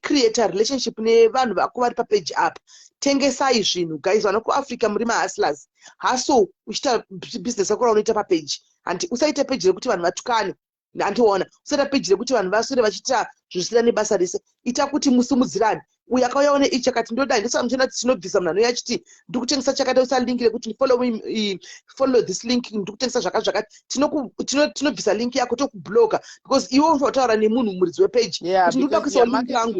create a relationship nevanhu vako vari papage apa. Tengesai zvinhu guys, vana kuAfrica muri mahustlers. Haso uchita business yako unoita papage, and usaita page rekuti vanhu vatukane. Andiona usaita page rekuti vanhu vasure vachiita zvisina nebasa rese. Ita kuti musimudzirane. Uyu akauya one ichi akati ndodai ndosaka muchina tinobvisa munhu anouya achiti ndiri kutengesa chakati, usalingire kuti follow this link, ndiri kutengesa zvakati. Tinobvisa link yako tokubloka, because iwe unotaura nemunhu muridzi wepage kuti ndiri kuisa link yangu.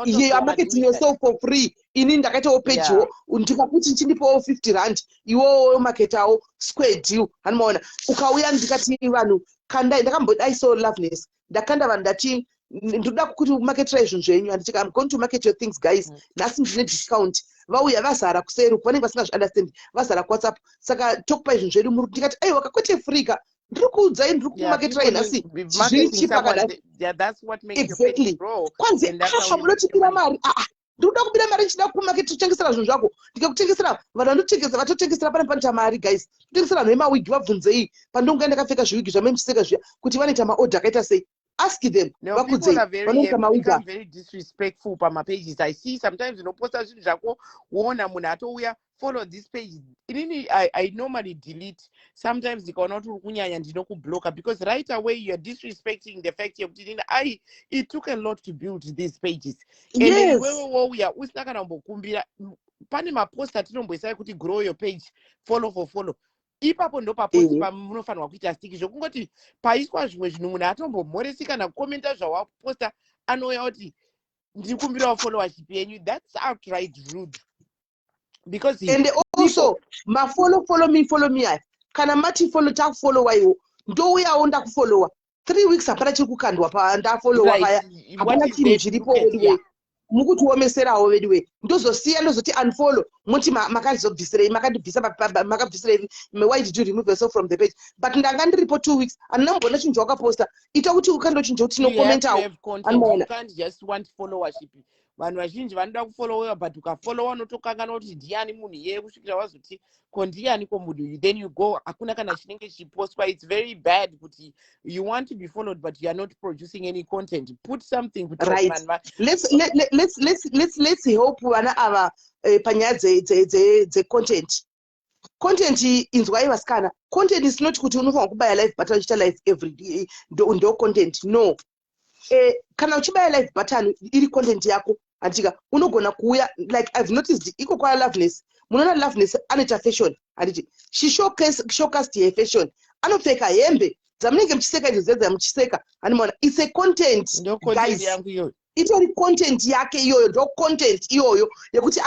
You are marketing yourself for free. Ini ndakaitawo page wo ndikakuti ndichindipawo 50 rand, iwewo maketawo square deal. Hanomaona ukauya ndikati vanhu kandai, ndakambodai so Loveness, ndakanda vanhu ndati ndoda kuti marketira zvinhu zvenyu, and I'm going to market your things guys. Nhasi ndine discount. Vauya vazara kuseri vanenge vasinga vazara kuWhatsApp. Saka tokupai zvinhu zvedu muri ndikati aiwa kakwete frika ndiri kuudzai ndiri kumarketira nhasi zviri chipa kadai. Exactly. Kwanzi munotipira mari. Ndikuda kubira mari nchida kumarket kutengesera zvinhu zvako. Ndikakutengesera vanhu vanotengesa vatotengesera pane panoita mari guys. Kutengesera vanhu vemawigi vabvunzei pandonga ndakapfeka zviwigi zvamemchiseka zviya kuti vanoita maorder akaita sei. Ask them. No, people are very disrespectful on my pages. I see sometimes post zvinhu wona munhu atouya follow this page. I normally delete. Sometimes ndikaona kuti uri kunyanya ndinokubloka, because right away you are disrespecting the fact yekuti it took a lot to build these pages. And yes. Wewe wouya usina kana kumbokumbira pane mapost atinomboisai kuti grow your page, follow for follow. Ipapo ndo paposti pamunofanirwa kuita stiki zvokungoti paiswa zvimwe zvinhu munhu atombomhoresi kana kukomenta zvawaposta anouya kuti ndikumbirawo followership yenyu. That's outright rude. Because and also follow me aya kana mati follow takufollowa iwo ndouyawo ndakufollowa 3 weeks hapana chiri kukandwa pandafollowa paya, hapana chinhu chiripo wediwe mukutiomeserawo wediwe. Ndozosiya ndozoti unfollow muti makazobvisirei, makabvisirei, why did you remove yourself from the page? But ndanga ndiripo 2 weeks handina mbona chinhu chawakaposta. Ita kuti ukandochinja kuti tinokomentawo. You can't just want followership. Vanhu vazhinji vanoda kufollowa, but ukafollowa unotokangana kuti ndiani munhu iye kusvikira wazoti kondiani komunhu, then you go hakuna kana chinenge chipostwa. It's very bad kuti you want to be followed but you are not producing any content. Put something right. Let's help vana ava panyaya dzecontent. Content inzwai vasikana. Content is not kuti unofanira kubaya live button uchita live every day ndo content. No. Kana uchibaya live button iri content yako andika unogona kuuya, like I've noticed iko kwa Loveness. Munoona Loveness anoita fashion anditi she showcased her fashion. Anopfeka hembe dzamunenge muchiseka idzo dzedza muchiseka. Animaona it's a content guys. itori content yake iyoyo, ndo content iyoyo yekuti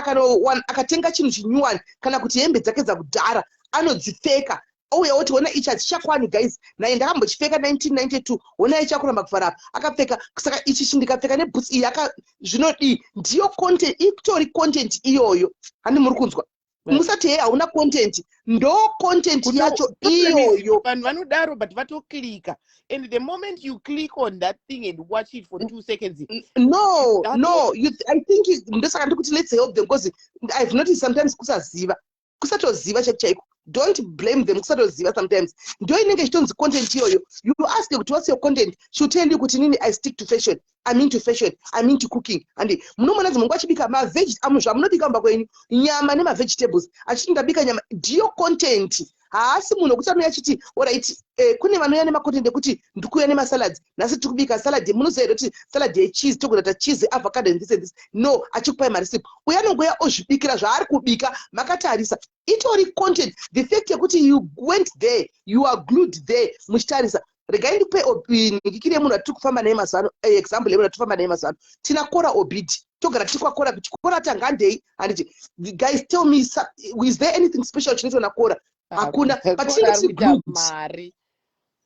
akatenga chinhu chinyuwani kana kuti hembe dzake dzakudhara anodzipfeka ouya oti ona ichi hachichakwani guys, naye ndakambochipfeka 1992 ona ichakuramba kuvhara apa akapfeka, saka ichi chinhu ndikapfeka nebhutsi iyi zvinodii, ndiyo content, itori content iyoyo. Handi muri kunzwa? Musati hey hauna content, ndo content yacho iyoyo. Vanhu vanodaro but vatoklika, and the moment you click on that thing and watch it for 2 seconds, no, I think ndosaka ndikuti let's help them, because I've noticed sometimes kusatoziva chaiko. Don't blame them, kusatoziva sometimes. Ndo inenge chitonzi content iyoyo. You ask them what's your content, she'll tell you kuti nini I stick to fashion, I'm into fashion, I'm into cooking. And munomona mungu achibika maveg zvamunobika mumba kwenyu, nyama nemavegetables, achiti ndabika nyama, ndiyo content. Haasi munhu kuti anouya achiti alright, kune vanouya nemacontent ekuti ndikuuya nemasalads, nhasi tiri kubika salad, munoziva kuti salad yecheese, togona ta cheese, avocado and this and this. No, achikupai marecipe. Uya anongoya ozvibikira zvaari kubika, makatarisa. Itori content. The fact yekuti you went there, you are glued there, muchitarisa. Regai ndikupe ndikire munhu atiri kufamba naye mazuva ano, example yemunhu atiri kufamba naye mazuva ano. Tina Kora Obid. Togara tiri kwakora kuti Kora tangandei, and guys tell me, is there anything special chinoitwa naKora? Hakuna, but she glued.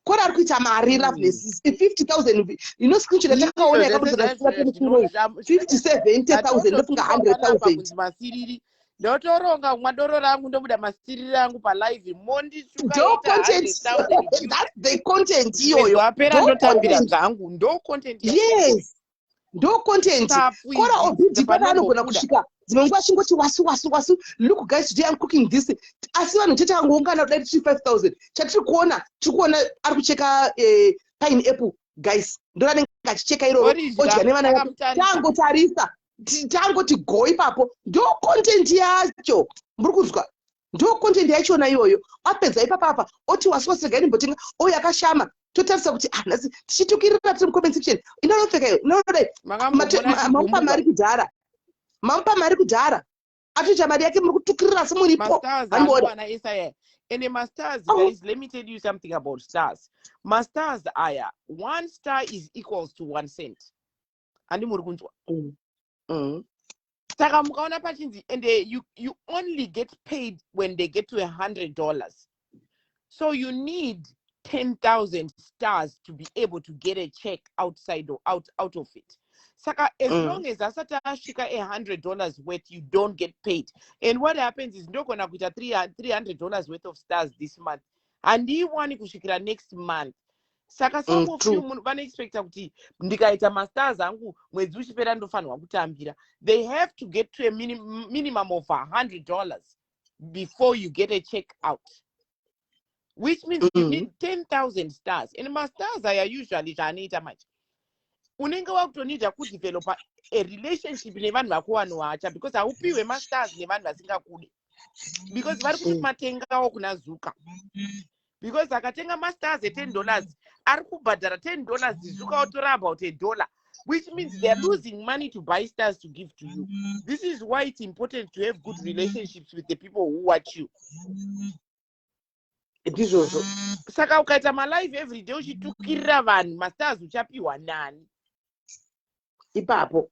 Kora ari kuita mari, loveless. 50,000, you know, screenshot atakaona yakabudza 50, 70,000 ndofunga 100,000. Ndotoronga mwadoro rangu ndobuda mastiriri rangu palive mondishuka that's the content iyoyo. Apera ndotambira zangu ndo content. Yes, ndo content. Kora Obidi pana anogona kusvika dzimwe nguva chingoti wasu, look guys, today I'm cooking this. Asi vanhu tete angoungana kudai 5,000. Chatiri kuona ari kucheka pineapple guys, ndo ranenge achicheka iroro odya nevana vake. Tangotarisa, tangoti go ipapo, ndo content yacho. Muri kunzwa? Ndo content yachona iyoyo. Apedza ipapa oti wasu regai ndimbotenga, oyo akashama. Totarisa kuti nhasi tichitukirira tiri mucomment section. Inonopfeka iyo, inonodai mamupa mari kudhara. Atoita mari yake muri kutukirira semuripo. And my stars, guys, let me tell you something about stars. My stars are 1 star is equals to 1 cent. And saka mukaona pachinzi, and you only get paid when they get to $100. So you need 10,000 stars to be able to get a check outside or out of it. Saka, as long as asata ashika $100 worth, you don't get paid. And what happens is no gonna put $300 worth of stars this month, and you want kushikira next month. Saka some of you vane expect kuti ndikaita masters angu mwedzi uchipera ndofanirwa kutambira. They have to get to a minimum of $100 before you get a check out, which means you need 10,000 stars. And my stars are usually zvaanoita much. Unenge wakutonida kudevelopa a relationship nevanhu vakuwanowacha, because haupiwe masters nevanhu vasingakude, because vari kuti matengawo kuna Zuka, because akatenga masters $10 ari kubhadhara $10 Zuka otora about $1, which means they are losing money to buy stars to give to you. This is why it's important to have good relationships with the people who watch you. Saka ukaita malive every day uchitukirira vanhu, masters uchapiwa nani? Ipapo.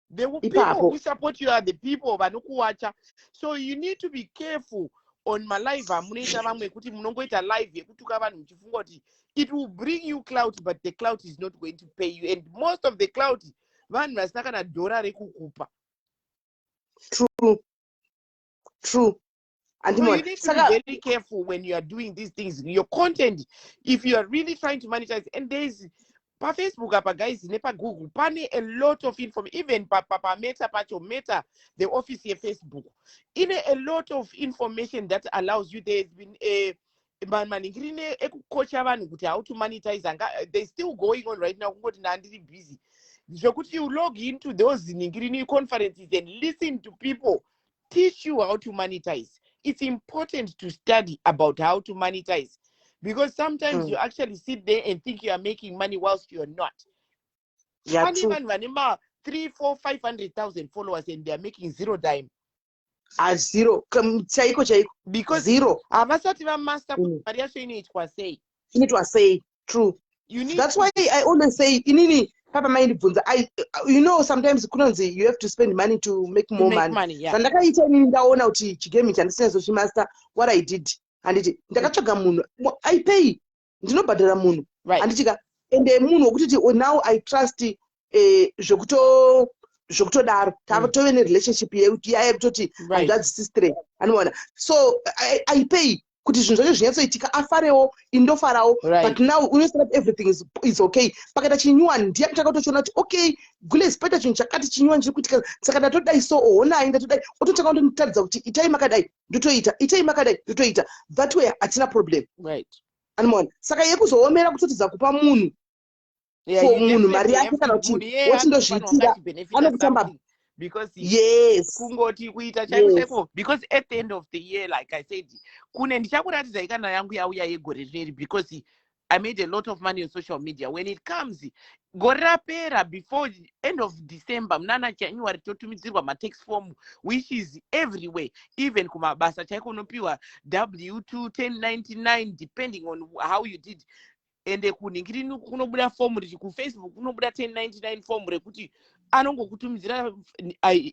The people who support you are the people vanokuwacha. So you need to be careful on my live. Amunoita vamwe kuti munongoita live yekutuka vanhu muchifunga kuti it will bring you clout, but the clout is not going to pay you. And most of the clout vanhu vasina kana $1 rekukupa. True. And so you need to be very careful when you are doing these things. Your content, if you are really trying to monetize, and there's pa Facebook apa guys, nepa Google, pane a lot of information, even pa Meta, the office here Facebook, in a lot of information that allows you. There's been a maningirine coach how to monetize, and they're still going on right now. Busy. So could you log into those ningirine conferences and listen to people teach you how to monetize? It's important to study about how to monetize, because sometimes you actually sit there and think you are making money whilst you're not. Yeah, and even when 300, 400, 500,000 followers and they are making $0 dime. Zero. Because zero. Master it was say. True. You need. That's why I always say, inini papa maindibvunza you know sometimes kunonzi you have to spend money to make more money. Yeah. Zvandakaita inini ndaona kuti chigame chandisinazochimaster what I did handiti ndakatsvaga munhu I pay ndinobhadhara munhu handitika ende munhu wokutiti now I trust zvokutodaro tave nerelationship yaya kutoti handadzisistre anoona so I pay kuti zvinhu zvacho zvinyatsoitika afarewo indofarawo but now unosara everything is okay pakaita chinyuwani ndiye kutaka kutochiona kuti okay gulezi paita chinhu chakati chinyuwani chiri kuitika saka ndatodai so honai ndatodai ototaka kundonitaridza kuti itai makadai ndotoita itai makadai ndotoita that way hatina problem anoona saka yekuzoomera kutotidza kupa munhu for munhu mari yake kana kuti wotindozviitira anokutamba because yes kungoti kuita chaiko because at the end of the year like I said kune ndichakuratidza ikana yangu yauya yegore rineri because I made a lot of money on social media. When it comes gore rapera before end of December mnana January totumidzirwa matex form which is everywhere, even kumabasa chaiko unopiwa W2 1099 depending on how you did. Ende kuningiri kunobuda form riri kuFacebook kunobuda 1099 form rekuti anongokutumidzira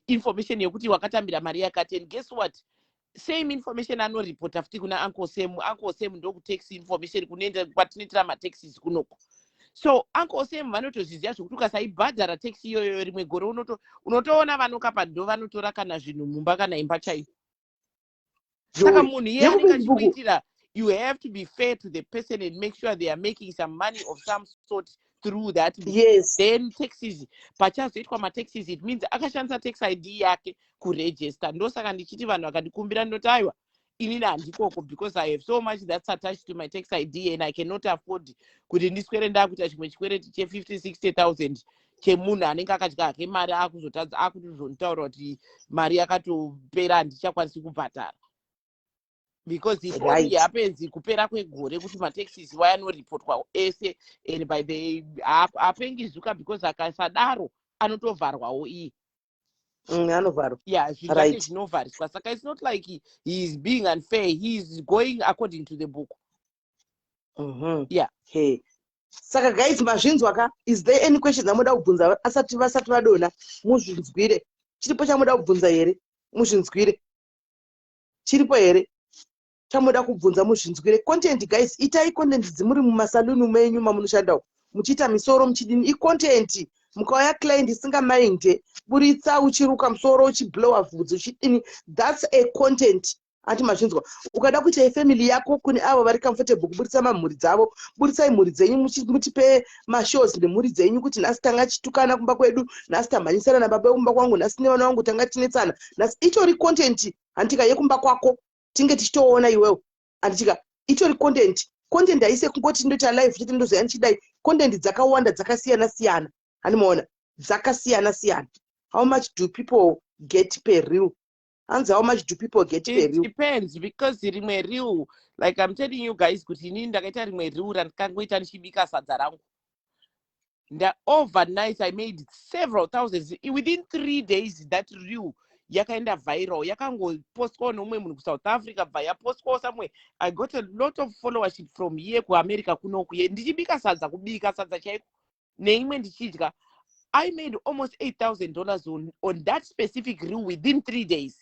information yekuti wakatambira mari yakati, and guess what, same information anoripota futi kuna Uncle Sam ndokutex information kunoenda kwatinoitira mataxis kunoko. So Uncle Sam vanotozviziva zvokuti ukasaibhadhara taxi iyoyo rimwe gore unotoona vanokapa ndo vanotora kana zvinhu mumba kana imba chaiyo. Saka munhu iye anenge achikuitira, you have to be fair to the person and make sure they are making some money of some sort through that. Yes. Then taxes, pachazoitwa mataxes, it means akashandisa tax ID yake kuregister. Ndosaka ndichiti vanhu vakandikumbira ndoti aiwa inini handikoko because I have so much that's attached to my tax ID and I cannot afford kuti ndiswere ndakuita chimwe chikwereti che 50,000-60,000 chemunhu anenge akadya hake mari akuzotadza akutozontaura kuti mari yakatopera handichakwanisi kubhadhara. Because it only happens kupera kwegore kuti mataxis vayanoripotwa ese and by the apengizuka because akasadaro anotovharwawo iye. Anovharwa. Yeah, zvizake zvinovhariswa. Saka it's not like he is being unfair, he is going according to the book. Yeah. Hey. Saka guys mazvinzwa ka, is there any questions amuda kubvunza vasati vadona muzvinzwire? Chiripo chamuda kubvunza here? Muzvinzwire. Chiripo here? Chamuda kubvunza muzvinzwire. Content guys, itai content dzimuri mumasaluni menyu mamunoshanda muchiita misoro muchidini i-content mukauya client isingamind buritsa uchiruka musoro uchiblowa vhudzi uchidini, that's a content. Ati mazvinzwa ukada kuita family yako kune avo vari comfortable kuburitsa mamhuri dzavo, buritsai mhuri dzenyu mutipe mashows nemhuri dzenyu kuti nhasi tanga chitukana kumba kwedu, nhasi tamhanyisana nababa kumba kwangu, nhasi nevana vangu tanga tinetsana, nhasi itori content. Handika yekumba kwako tinge tichitoona iwewe, handika itori content. Content haise kungoti ndoita live chete ndozoya ndichidai. Content dzakawanda dzakasiyana siyana, handimaona dzakasiyana siyana. How much do people get per reel? And how much do people get per reel? It depends because rimwe reel, like I'm telling you guys kuti inini ndakaita rimwe reel randikangoita ndichibika sadza rangu. Overnight I made several thousands. Within 3 days that reel yakaenda viral, yakangopostwa nomwe munhu kuSouth Africa, bva yapostwa somewhere. I got a lot of followership from here kuAmerica kunoku. Ndichibika sadza, kubika sadza chaiko neimwe ndichidya. I made almost $8,000 on that specific reel within 3 days.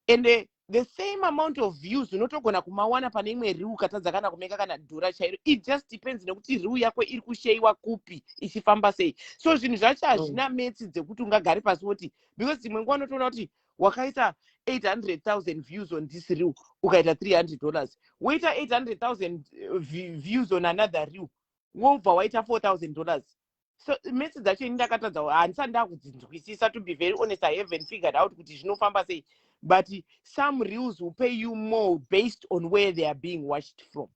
And the same amount of views unotogona kumawana pane imwe reel katadza kana kumeka kana dhura chairo. It just depends nekuti reel yako iri kusheyiwa kupi ichifamba sei. So zvinhu zvacho hazvina metsi dzekuti ungagare pasi woti, because imwe nguva unotoona kuti wakaita 800,000 views on this reel ukaita $300, woita 800,000 views on another reel wobva waita $4,000. So metsi dzacho ndakatadza handisa ndakudzinzwisisa, to be very honest. I haven't figured out kuti zvinofamba sei. But some reels will pay you more based on where they are being watched from.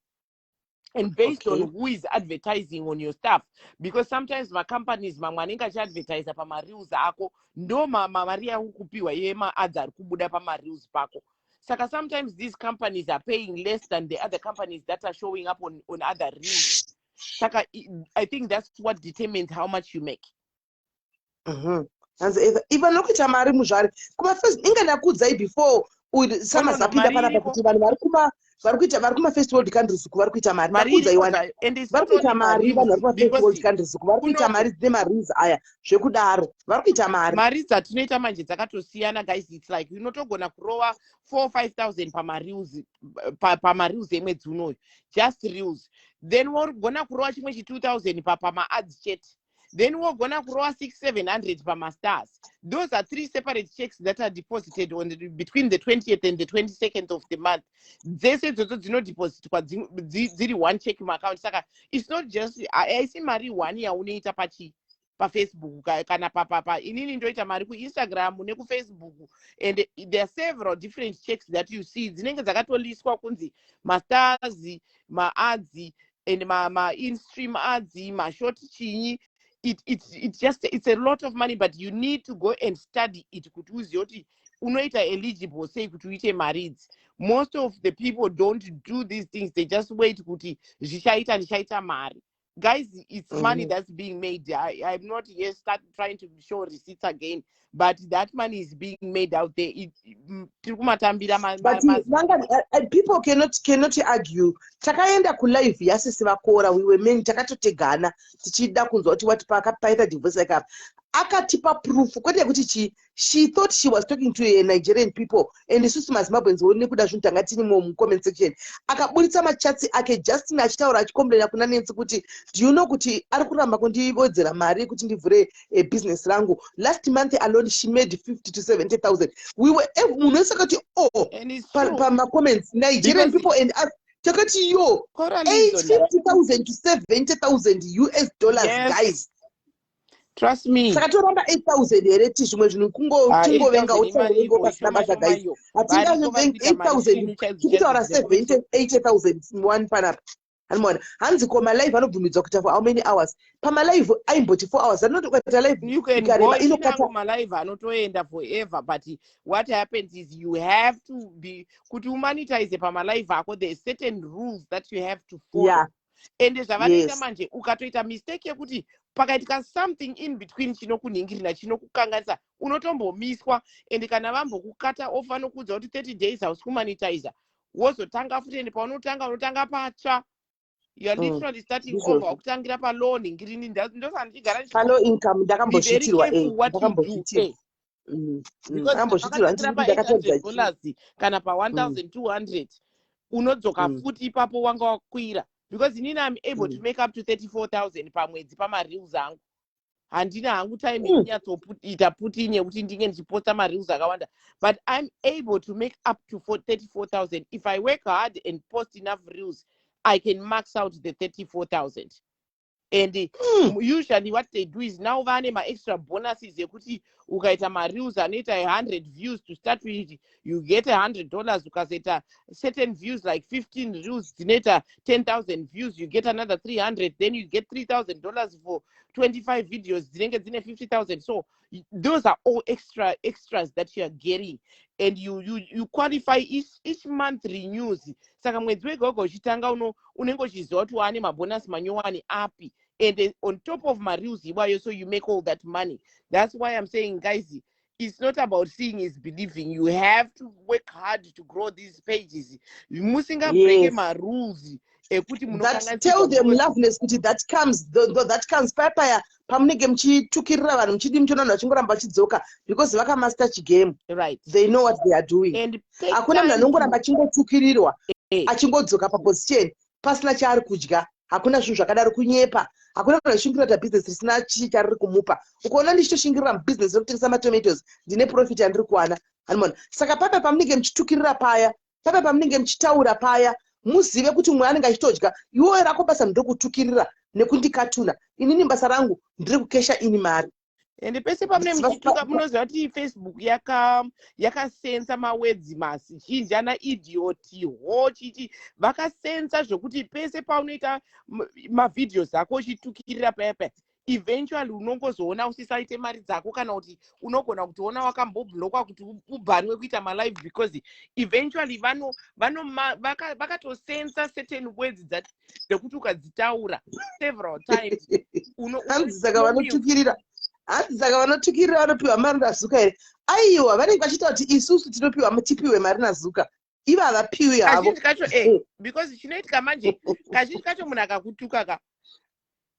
And based on who is advertising on your stuff. Because sometimes my companies, mamwe advertise pama reels ako, ndo mari yakupiwa yema ads ari kubuda pama reels pako. Saka sometimes these companies are paying less than the other companies that are showing up on other reels. Saka I think that's what determines how much you make. Even nokuita mari muzvari kuma first inga ndakudzai before samazapinda panapa kuti vanhu vari kuma vari kuma first world countries vari kuita mari Mari iwani and it's vari not only kuita mari vanhu vari kuma first world because countries vari kuita mari dzine marules aya zvekudaro vari kuita mari dzatinoita manje dzakatosiyana guys. It's like unotogona kurova 4-5,000 pamareels emwedzi unoyu, just reels. Then wogona kurova chimwe 2,000 pama-ads chete. Then wogona kurova 600-700 pama-stars. Those are 3 separate checks that are deposited between the 20th and the 22nd of the month. Dzese dzodzo dzinodepozitwa dziri one check muaccount. Saka it's not just haisi mari one yaunoita paFacebook kana inini ndoita mari kuInstagram nekuFacebook, and there are several different checks that you see dzinenge dzakatoliswa kunzi mastars, maads, and ma-in-stream ads, ma-short chinyi. It's a lot of money, but you need to go and study it kuti uzive kuti unoita eligible sei kuti uite mari idzi. Most of the people don't do these things, they just wait kuti ndichaita mari. Guys, it's money that's being made. I'm not here trying to show receipts again, but that money is being made out there. But people cannot argue. Takaenda ku live yasisi vakora, we were men takatotegana tichida kunzwa kuti what paita divorce like akatipa proof kwete kuti she thought she was talking to a Nigerian people, and isusu maZimbabweans wone kuda zvinhu tanga tiri mu comment section akaburitsa machatsi ake Justin achitaura achicomplaina kuna Nancy kuti do you know kuti ari kuramba kundivodzera mari kuti ndivhure a business rangu. Last month alone she made 50 to 70,000. We were munhu sakati pama comments Nigerian people and us takati yo 50,000 to 70,000 US dollars. Yes. Guys, trust me. Sakatoramba 8,000 here zvimwe zvinhu tingovenga utsango pasina basa guys. Atingavenga 8,000 tikitaura 70 80,000 one panapa. Anmona hanzi koma live anobvumidzwa kuita for how many hours pama live aimboti 4 hours anotokuita live you can go inokata ma live anotoenda forever, but what happens is you have to be kuti monetize pama live ako, there is certain rules that you have to follow. Yeah. And zvavanoita manje ukatoita mistake yekuti pakaitika something in between chinokunhingirira chinokukanganisa unotombomiswa, and kana vambokukata off vanokudza kuti 30 days hausi kumonetize wozotanga futi, and unotanga patsva. You are literally starting over kutangira pa low ningirini ndosandigara low income ndakamboshitirwa $800 kana pa $1,200 unodzoka futi ipapo wanga wakwira, because inini I'm able to make up to 34,000 pamwedzi pamareels angu. Handina hangu time inyatsoita puti yekuti ndinge ndichiposta mareels akawanda, but I'm able to make up to 34,000 if I work hard and post enough reels. I can max out the 34,000. And usually what they do is now vane ma extra bonuses yekuti ukaita ma reels anoita 100 views to start with, you get $100. Ukaita certain views like 15 reels dzinoita 10,000 views, you get another 300. Then you get $3,000 for 25 videos dzinenge dzine 50,000. So those are all extras that you are getting, and you qualify each month renews. Saka mwedzi wega wega uchitanga unenge uchiziva kuti wane mabonus manyowani api, and on top of my reels iwayo, so you make all that money. That's why I'm saying, guys, it's not about seeing is believing. You have to work hard to grow these pages. Musinga break my rules. That tell them loveness kuti that comes papaya pamunenge muchitukirira vanhu muchidi muchiona vachingoramba vachidzoka because vakamaster chigame. Right. They know what they are doing. Hakuna munhu anongoramba achingotukirirwa achingodzoka paposition pasina chaari kudya. Hakuna zvinhu zvakadaro kunyepa. Hakuna kana shingirira business risina chari kumupa. Ukaona ndichitoshingirira business rekutengesa matomatoes ndine profit yandiri kuwana. Anmona. Saka papa pamunenge muchitukirira paya, papa pamunenge muchitaura paya, muzive kuti mumwe anenge achitodya, iwo rako basa ndokutukirira nekundikatuna. Inini basa rangu ndiri kukesha ini mari. And pese pamune muchituka munoziva kuti Facebook yakasensa mawords masi chinji ana idioti hochiti vakasensa zvokuti pese paunoita mavideos ako uchitukirira paya eventually unongozoona usisaite mari dzako, kana kuti unogona kutoona wakamboblokwa kuti ubhanwe kuita malive, because eventually vakatosensa certain words dzekuti ukadzitaura several times saka vanotukirira. Saka vanotukirira vanopiwa mari nazuka here. Aiwa vanenge vachita kuti isusu tipiwe mari nazuka. iva havapiwi havo kazhinji kacho because chinoitika manje kazhinji kacho munhu akakutuka ka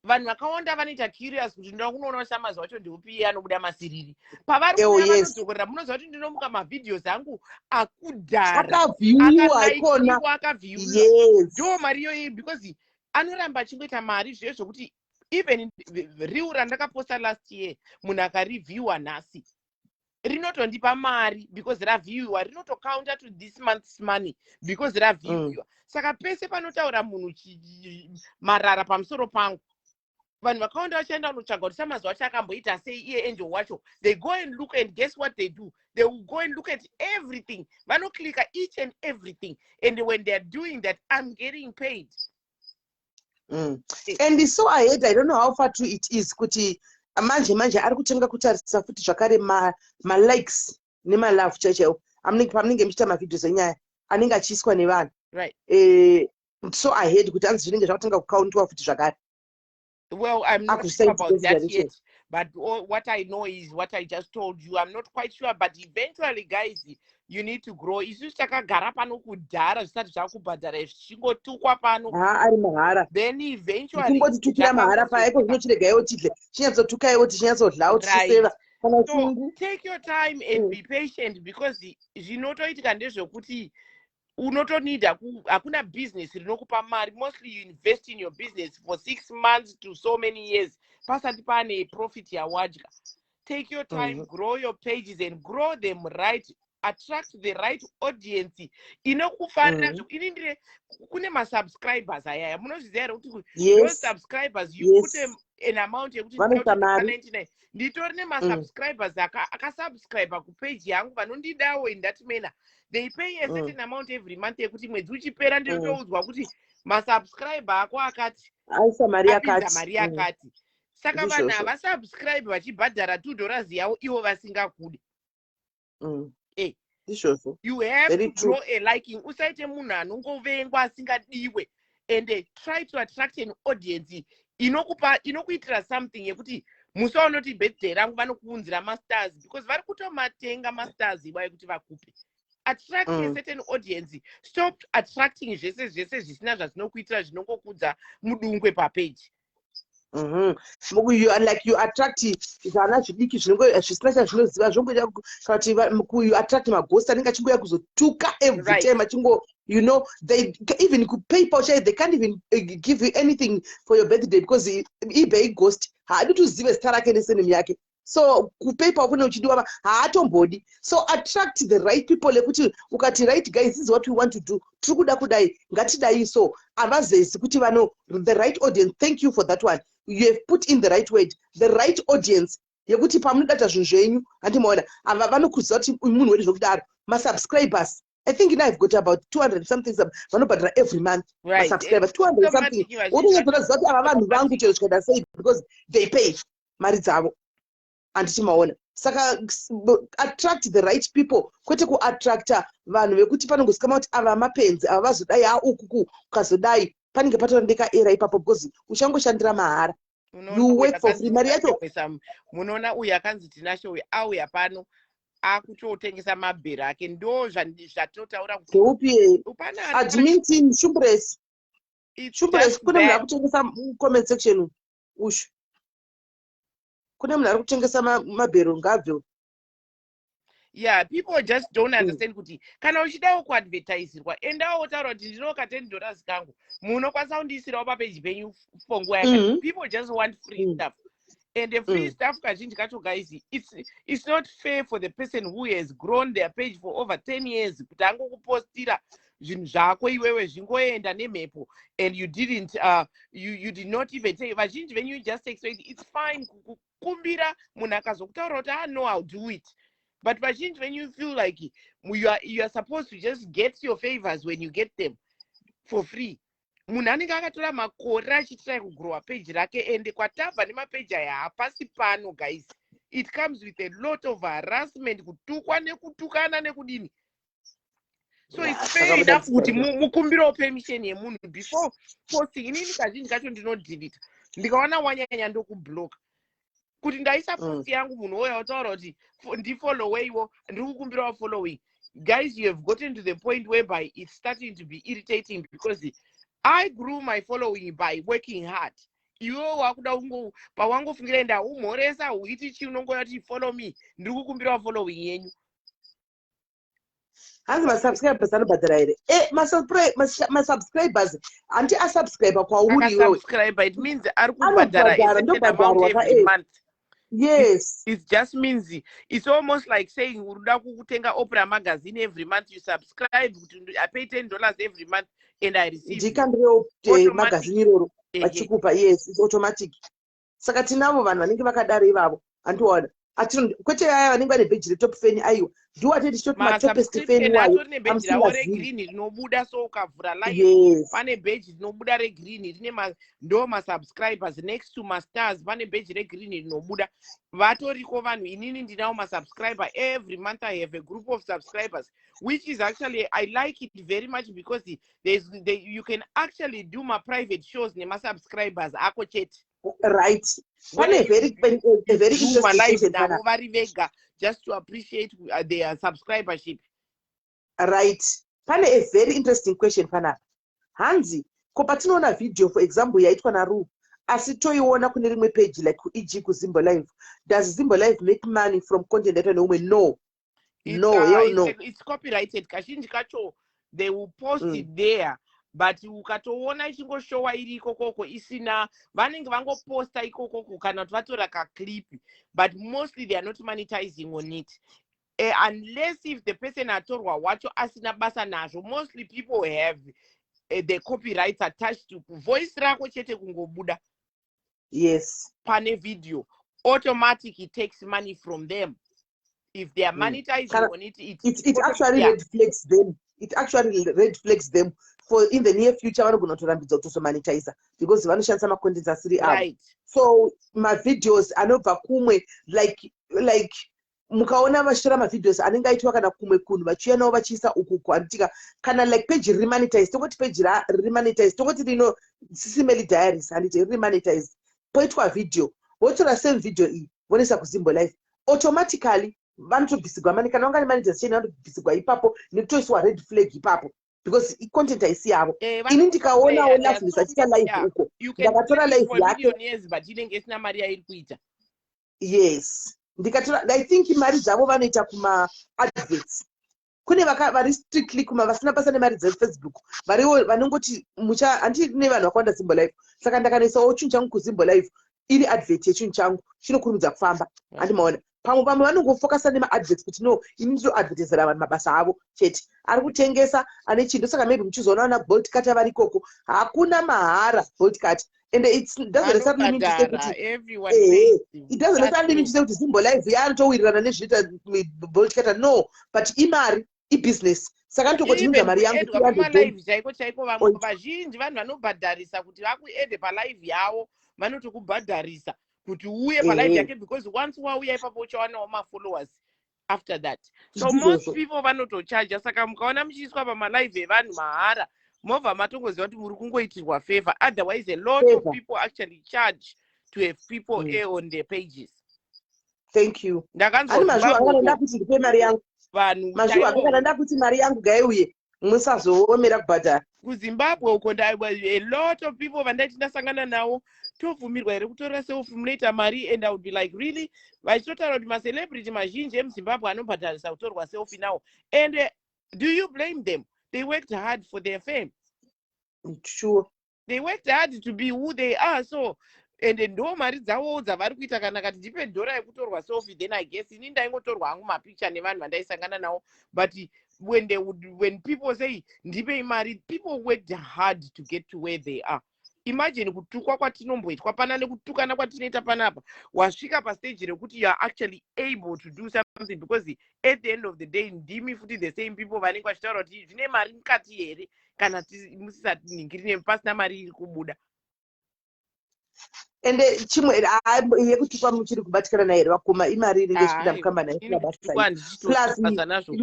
vanhu vakawanda vanoita curious kuti ndinoda kunoona shamazi wacho ndiupi anobuda masiriri pavari kuuya vanodzokorera munoziva kuti ndinomuka mavhidhios angu akudhara akavhiwiwa akavhiwiwa ndo mari iyoyi because anoramba achingoita mari zviyo zvokuti even riu randakaposta last year munhu akarivhiwa nhasi rinotondipa mari because ravhiwiwa rinotocounter to this month's money because ravhiwiwa saka pese panotaura munhu marara pamusoro pangu vanhu vakaenda vachienda kunotsvaga kuti samazi wacho akamboita sei iye angel wacho they go and look and guess what they do, they will go and look at everything vanoclicka each and everything and when they are doing that I'm getting paid. And so I don't know how far true it is kuti manje ari kutenga kutarisa futi zvakare ma-likes nema-love chaiwo pamunenge muchiita mavhidhios enyaya anenge achiiswa nevanhu, right? So I heard kuti anzi zvinenge zvakatanga kukauntiwa futi zvakare. Well, I'm not sure about that yet, but what I know is what I just told you. I'm not quite sure, but eventually, guys, you need to grow. Isu takagara pano kudhara zvisati zvakubhadhara zvichingotukwa pano. Ari mahara. Then eventually kungoti tukira mahara paiko zvinochirega tidle chinyatsotukaiwo tichinyatsodlawo tichiseva. So take your time and be patient because zvinotoitika ndezvekuti unotonida hakuna business rinokupa mari. Mostly you invest in your business for 6 months to so many years pasati pane profit yawadya. Take your time, grow your pages and grow them right, attract the right audience inokufanira inindire kune masubscribers ayaya munozviziva here kuti those subscribers you put an amount yekuti 99 nditori nemasubscribers akasubscribe kupage yangu vanondidawo in that manner. They pay a certain amount every month yekuti mwedzi uchipera ndinotoudzwa kuti masubscriber ako akati aisa mari yakati. Saka vanhu havasubscribe vachibhadhara $2 yavo ivo vasingakudi. You have to grow a liking. Usaite munhu anongovengwa asingadiwe and try to attract an audience inokuitira something yekuti musaonoti birthday rangu vanokuunzira masters because vari kutomatenga masters iwaye kuti vakupe. Attract a certain audience. Stop attracting zvese zvisina zvazvinokuitira zvinongokudza mudungwe papage. You attract zvana zvidiki zvisina chazvinoziva zvongoita kuti you attract maghost anenge achingoya kuzotuka every time achingo they even kupaypal chai they can't even give you anything for your birthday because ebay ghost haadi kuziva zita rake nesenemu yake. So kupaypal kune uchidiwa haatombodi. So attract the right people lekuti ukati right guys this is what we want to do tiri kuda kudai ngatidai so avazezi kuti vano the right audience. Thank you for that one. You have put in the right word, the right audience yekuti pamunodata zvinhu zvenyu handimaona ava vanokuziva kuti munhu wedu zvokudaro masubscribers. I think now I've got about 200 something vanobhadhara every month. Right. Subscribers 200 something. Unozotoziva kuti ava vanhu vangu chero chikaita sei because they pay mari dzavo handitimaona. Saka attract the right people kwete kuattracta vanhu vekuti panongosika kuti ava mapenzi ava vazodai ukuku ukazodai panenge patorendeka era ipapo because uchangoshandira mahara. You work for free. Mari yacho munoona uyu akanzi tinasho uyu auya pano akutotengesa mabhero ake ndo zvatinotaura kuti upi admin team Shumbress kune munhu akutengesa comment section ushu kune munhu ari kutengesa mabhero ngabve. Yeah, people just don't understand kuti kana uchidawo kuadvertisirwa endawo wotaura kuti ndinoka $10 kangu munokwanisa kundiisirawo papeji penyu fongo yake. People just want free stuff and the free stuff kazhinji kacho guys it's not fair for the person who has grown their page for over 10 years kuti angokupostira zvinhu zvako iwewe zvingoenda nemhepo and you didn't you did not even say vazhinji venyu you just expect it's fine kukumbira munhu akazokutaura kuti no I'll do it. But vazhinji when you feel like you are supposed to just get your favors when you get them for free. Munhu anenge akatora makore achitrai kugrowa page rake ende kwatabva nemapeji aya hapasi pano guys. It comes with a lot of harassment, kutukwa nekutukana nekudini. So it's fair enough kuti mukumbirawo permission yemunhu before posting. Inini kazhinji kacho ndinodelete ndikaona wanyanya ndokublock kuti ndaisa post yangu munhu oya utaura kuti ndifolloweiwo ndiri kukumbirawo following guys, you have gotten to the point whereby it's starting to be irritating because I grew my following by working hard. Iwo wakuda ungo pawangofungira enda umhoresa uiti chiunongoya kuti follow me ndiri kukumbira following yenyu. Hanzi masubscribers anobhadhara here. Masubscribers anti asubscriber kwauri iwewe. Subscriber, it means ari kubhadhara a certain amount every month. Yes. It just means it's almost like saying uruda kutenga Opera magazine every month, you subscribe to, I pay $10 every month and I receive magazine iroro vachikupa. Yes, it's automatic. Saka tinavo vanhu vanenge vakadaro ivavo andiona kwete vaya vanenge vane bheji retop fan aiwa ndiwo atiti choti matopest fan wayo bheji ravo regreen rinobuda, so ukavhura live pane bheji rinobuda regreen rine ndo masubscribers next to masters pane bheji regreen rinobuda. Vatoriko vanhu, inini ndinawo masubscriber. Every month I have a group of subscribers, which is actually, I like it very much because you can actually do my private shows nemasubscribers ako chete. Right. One a very interesting question, just to appreciate their subscribership. Right. Pane a very interesting question pana. Hanzi, ko patinoona video for example yaitwa naRu, asi toiona kune rimwe page like e.g. kuZimbo Live. Does Zimbo Live make money from content that one? No. It's copyrighted. Kazhinji kacho they will post it there. But ukatoona ichingoshowa iri ikokoko isina vanenge vangoposta ikokoko kana kuti vatora clip, but mostly they are not monetizing on it, unless if the person atorwa wacho asina basa nazvo. Mostly people have the copyrights attached to voice rako chete kungobuda. Yes, pane video automatic, it takes money from them. If they are monetizing on it, it actually red flags them. It actually red flags them for in the near future. Vanogona kutorambidza kutoso monetizer because vanoshandisa macontents asiri avo. Right. So my videos anobva kumwe like mukaona vashora mavideos anenge aitwa kana kumwe kunhu vachiuya nawo vachiisa uku kuanditika kana like page remonetize, tongoti page remonetize, tongoti rino SIS MELLY diaries handiti remonetize, poitwa video votora same video iyi vonoisa kuZimbo Live, automatically vanotobvisigwa mani. Kana vanga nemonetization vanotobvisigwa ipapo nekutoiswa red flag ipapo because content haisi yavo. Ini ndikaonawo Loveless achiita live uko ndakatora live yake but inenge isina mari yairi kuita. Yes, ndikatora I think mari dzavo vanoita kuma adverts. Kune vari strictly kuma vasina basa nemari dzeFacebook variwo vanongoti handiti ne vanhu vakawanda Zimbo Live, saka ndakanaisawo chinhu changu kuZimbo Live iri advert yechinhu changu chinokurumidza kufamba. Handimaona pamwe vanongofokasa nemaadverts kuti no ini ndinoadvertisera vanhu mabasa avo chete, ari kutengesa ane chinhu. Saka maybe muchizoona vana Bolt Cut vari ikoko, hakuna mahara Bolt Cut. And it doesn't necessarily mean to say that it doesn't necessarily mean to say that Zimbo Live yaanotowirirana nezvinoita Bolt Cut. No, but imari business. Saka ndototi minza mari yangu live chaiko vamwe vazhinji vanhu vanobhadharisa kuti vakuede palive yavo, vanotokubhadharisa kuti uye palive yake because once wauya ipapo uchawanawo mafollowers after that. So most people vanotochaja. Saka mukaona muchiiswa pamalive evanhu mahara, movha matongoziva kuti muri kungoitirwa favor. Otherwise a lot of people actually charge to have people on their pages. Thank you. Ndakanzwa kuti ndipe mari yangu vanhu mazviwa kana ndakuti mari yangu gaiuye musazoomera kubhadhara. KuZimbabwe uko a lot of people vandaiti ndasangana nawo tobvumirwa here kutora self munoita mari, and I would be like really vachitotaura kuti macelebrity mazhinji emuZimbabwe anobhadharisa kutorwa selfie nawo. And do you blame them? They worked hard for their fame. Sure. They worked hard to be who they are. So and ndo mari dzavo dzavari kuita. Kana kati ndipe dhora yekutorwa selfie, then I guess ini ndaingotorwa hangu mapicture nevanhu vandaisangana nawo. But when people say ndipe mari, people worked hard to get to where they are. Imagine kutukwa kwatinomboitwa pana nekutukana kwatinoita panapa, wasvika pastage rekuti you are actually able to do something, because at the end of the day ndimi futi the same people vanenge vachitaura kuti zvine mari mukati here kana musisati ningirine pasina mari iri kubuda. And chimwe yekutukwa muchiri kubatikana naye vakoma imari inenge ichipinda mukamba naye plus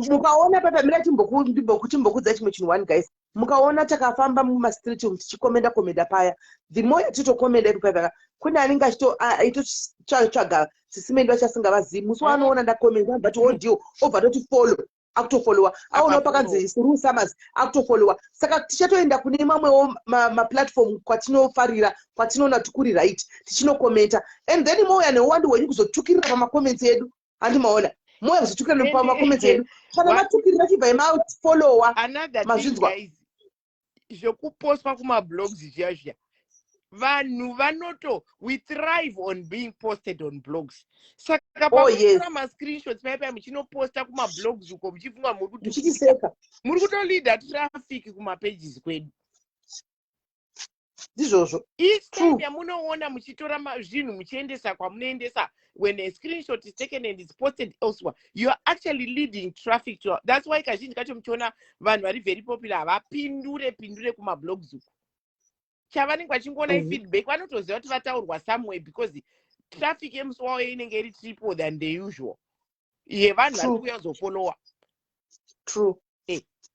mukaona papamira timbokudza chimwe chinhu one guys, mukaona takafamba mumastreet umu tichikomenda paya, the more yatitokomenda ipapaka kune anenge achitotsvaga SIS MELLY vachasingavazivi. Musi wanoona ndakomenda but audio obva toti follow akutofollowa aona pakanzi through summers akutofollowa saka tichatoenda kune mamwewo maplatform kwatinofarira kwatinoona tukuri right tichinokomenta and then mouya neuwandu hwenyu kuzotukirira pamacomments edu handimaona mouya kuzotukirira pamacomments edu kana matukirira chibva mafollowa mazvinzwa zvekupostwa kumablogs zviya zviya vanhu we thrive on being posted on blogs saka pakutora mascreenshots paipai muchinoposta kumablogs uko muchifunga muri kutolida traffic kumapages kwedu ndizvozvo each time yamunoona muchitora zvinhu muchiendesa kwamunoendesa when a screenshot is taken and is posted elsewhere you are actually leading traffic to that's why kazhinji kacho muchiona vanhu vari very popular havapindure kumablogs uko chavanenge vachingoona ifeedback vanotoziva kuti vataurwa somewhere because traffic yemusi wavo inenge iri triple than the usual yevanhu vari kuuya kuzofollowa true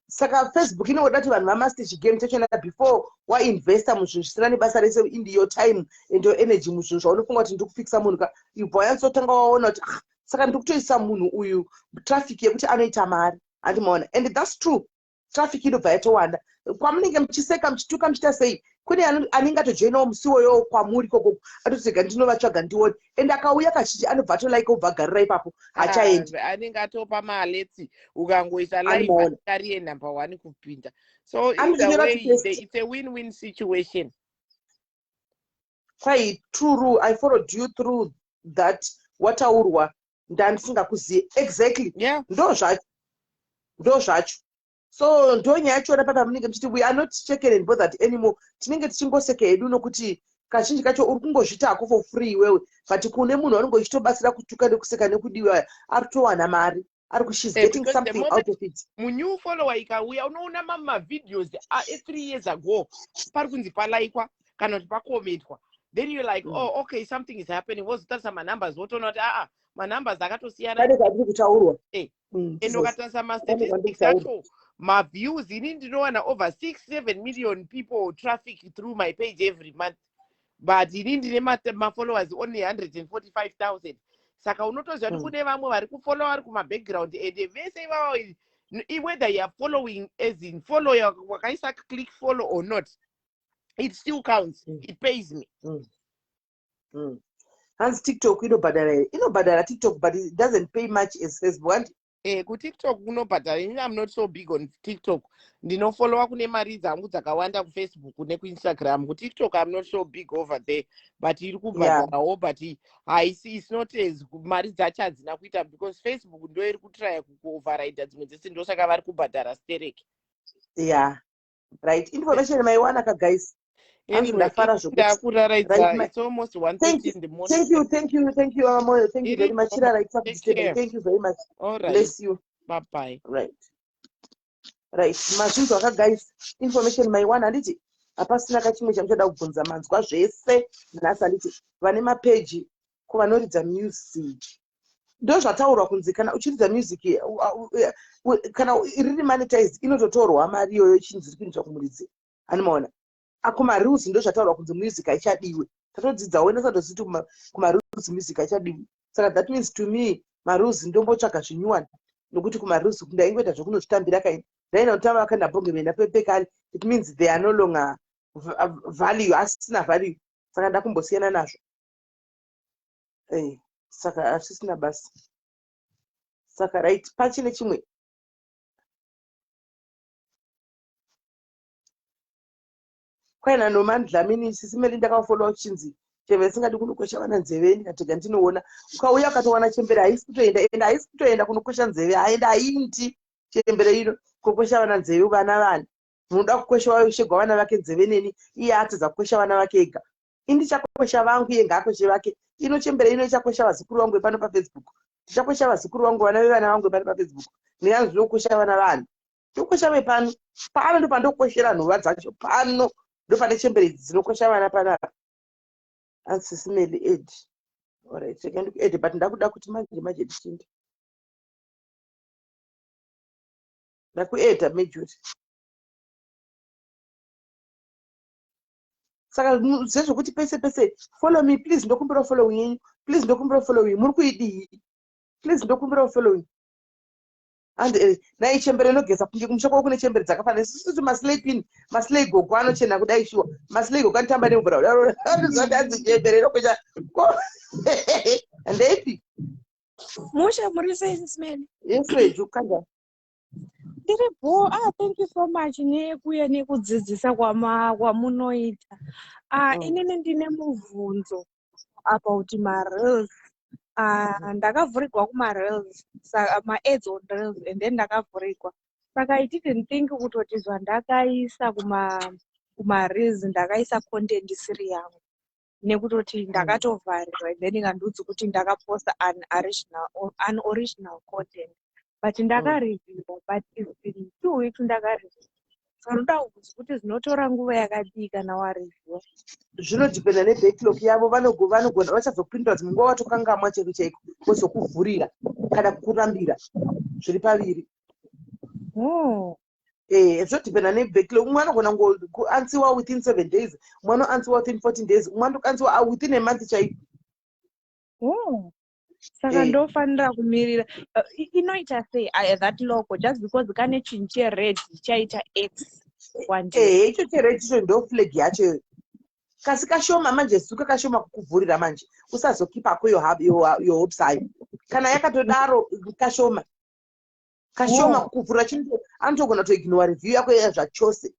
saka Facebook inoda kuti vanhu vamaster chigame chachona before wainvesta muzvinhu zvisina nebasa rese in your time and your energy muzvinhu zvaunofunga kuti ndikufikisa munhu ibva yanzotanga waona kuti saka ndikutoisa munhu uyu traffic yekuti anoita mari handimaona and that's true traffic inobva yatowanda kwamunenge muchiseka muchituka muchita sei kune anenge atojoinawo musiwoyo kwamuri koko atotega ndinovatsvaga ndione and akauya kazhinji anobva atolaika ubva agarira ipapo hachaendi anenge atopa maletsi ukangoisa live ariye number 1 kupinda so either way it's a win-win situation kwai true I followed you through that wataurwa ndandisingakuziye exactly ndo zvacho so ndonya yachona papa munenge muchiti we are not checking and bothered anymore tinenge tichingoseka hedu nokuti kazhinji kacho uri kungozvitako for free wewe but kune munhu anenge uchitobatsira kutuka nekuseka nekudiwa ari kutowana mari she's getting something out of it new follower ikauya unoona mamavideos 3 years ago pari kunzi palaikwa kana kuti pakomentwa then you're like oh okay something is happening wozotarisa manumbers wotoona kuti manumbers akatosiyana kadekadiri kutaurwa endo katarisa mastatistics acho maviews ini ndinowana over 6-7 million people traffic through my page every month but ini ndine mafollowers only 145,000 saka unotoziva kuti kune vamwe vari kufollowa vari kumabackground and vese ivavo whether you are following as in follow wakaisa click follow or not it still counts it pays me hanzi TikTok inobhadhara TikTok but it doesn't pay much as Facebook kuTikTok kunobhadhara ini I'm not so big on TikTok ndinofollowa kune mari dzangu dzakawanda kuFacebook nekuInstagram kuTikTok I'm not so big over there but iri kubhadharawo but it's not as mari dzacho hadzina kuita because Facebook ndo iri kutraya kuoverride dzimwe dzese ndosaka vari kubhadhara stereke right information maiwana ka guys anyway ndakuraradza it's almost 1:30 in the morning thank you Amamoyo thank you very much thank you very much all right bless you bye bye right mazvinzwa ka guys information maiwana handiti hapasina kachimwe chamuchada kubvunza manzwa zvese nhasi handiti vane mapeji kuvanoridza music ndo zvataurwa kunzi kana uchiridza music kana riri monetized inototorwa mari iyoyo ichinzi kuindwa kumuridzi animaona akumarules ndo zvataurwa kunzi music haichadiwe tatodzidzawo nesatoziti kumarules music haichadiwe saka that means to me marules ndombotsvaga zvinyuwana nokuti kumarules ndaingoita zvokunozvitambira kaini ndaina kutamba vakandabongemena pekare it means they are no longer value asisina value saka ndakumbosiyana nazvo saka asisina basi saka right pachine chimwe kwaina nomani dlamini sisimeli ndakafollowa chinzi chembere singadi kunokosha vana nzeveni katega ndinoona ukauya ukatowana chembere haisi kutoenda ende haisi kutoenda kunokosha nzeve haenda haindi chembere ino kukosha vana nzeve vana vanhu munoda kukosha washegwa vana vake nzeve neni iye atedza kukosha vana vake ega indichakosha vangu iye ngaakoshe vake ino chembere ino ichakosha vazukuru vangu pano paFacebook ndichakosha vazukuru vangu vana vevana vangu pano paFacebook neyanzi ndokosha vana vanhu ndokosha vepano pano ndopandokoshera nhova dzacho pano ndopane chembere idzi dzinokosha vana panapa SIS MELLY ed alright cheka ed but ndakuda kuti manje ndichinda ndakueda majority saka zvezvokuti pese follow me please ndokumbira following yenyu please ndokumbira following muri kuidii please ndokumbira following and nai chembere nogeza kunge kumushoko kune chembere dzakafanana isusu maslay pin maslay gogo anochena kudai shuwa maslay gogo anotamba nemvura anozati chembere rokocha ndeipi Musha muri SIS MELLY. yes weju kanda Ndiripo. Thank you so much nekuya nekudzidzisa kwamunoita. Inini ndine mubvunzo about ma-reels. Ndakavhurigwa kuma-reels, ma-ads on reels, and then ndakavhurigwa. Saka I didn't think kuti zvandakaisa kuma-reels ndakaisa content isiri yangu. Nekutoti ndakatovharirwa, and then ikandudzi kuti ndakaposta unoriginal content. But ndakareviewa, but it's been 2 weeks ndakareviewa. So ndoda kuzi kuti zvinotora nguva yakadii kana wareviewa. zvinodhipenda nebacklog yavo vanogona vachazopindura kuti munguva watokangamwa chero chaiko vozokuvhurira kana kukurambira zviri paviri zvodhipenda nebacklog. Umwe anogona kuansiwa within 7 days, umwe anoansiwa within 14 days, umwe anoansiwa within a month chaiko. Saka ndofanira kumirira. Inoita sei that logo just because kane chinhu chered chaita X one day. Icho chered chicho ndo flag yacho. Kasi kashoma manje zuka kashoma kukuvhurira manje usazokipako yo hopes hayo kana yakatodaro kashoma kukuvhurira chinhu anotogona kutoignore review yako zvachose.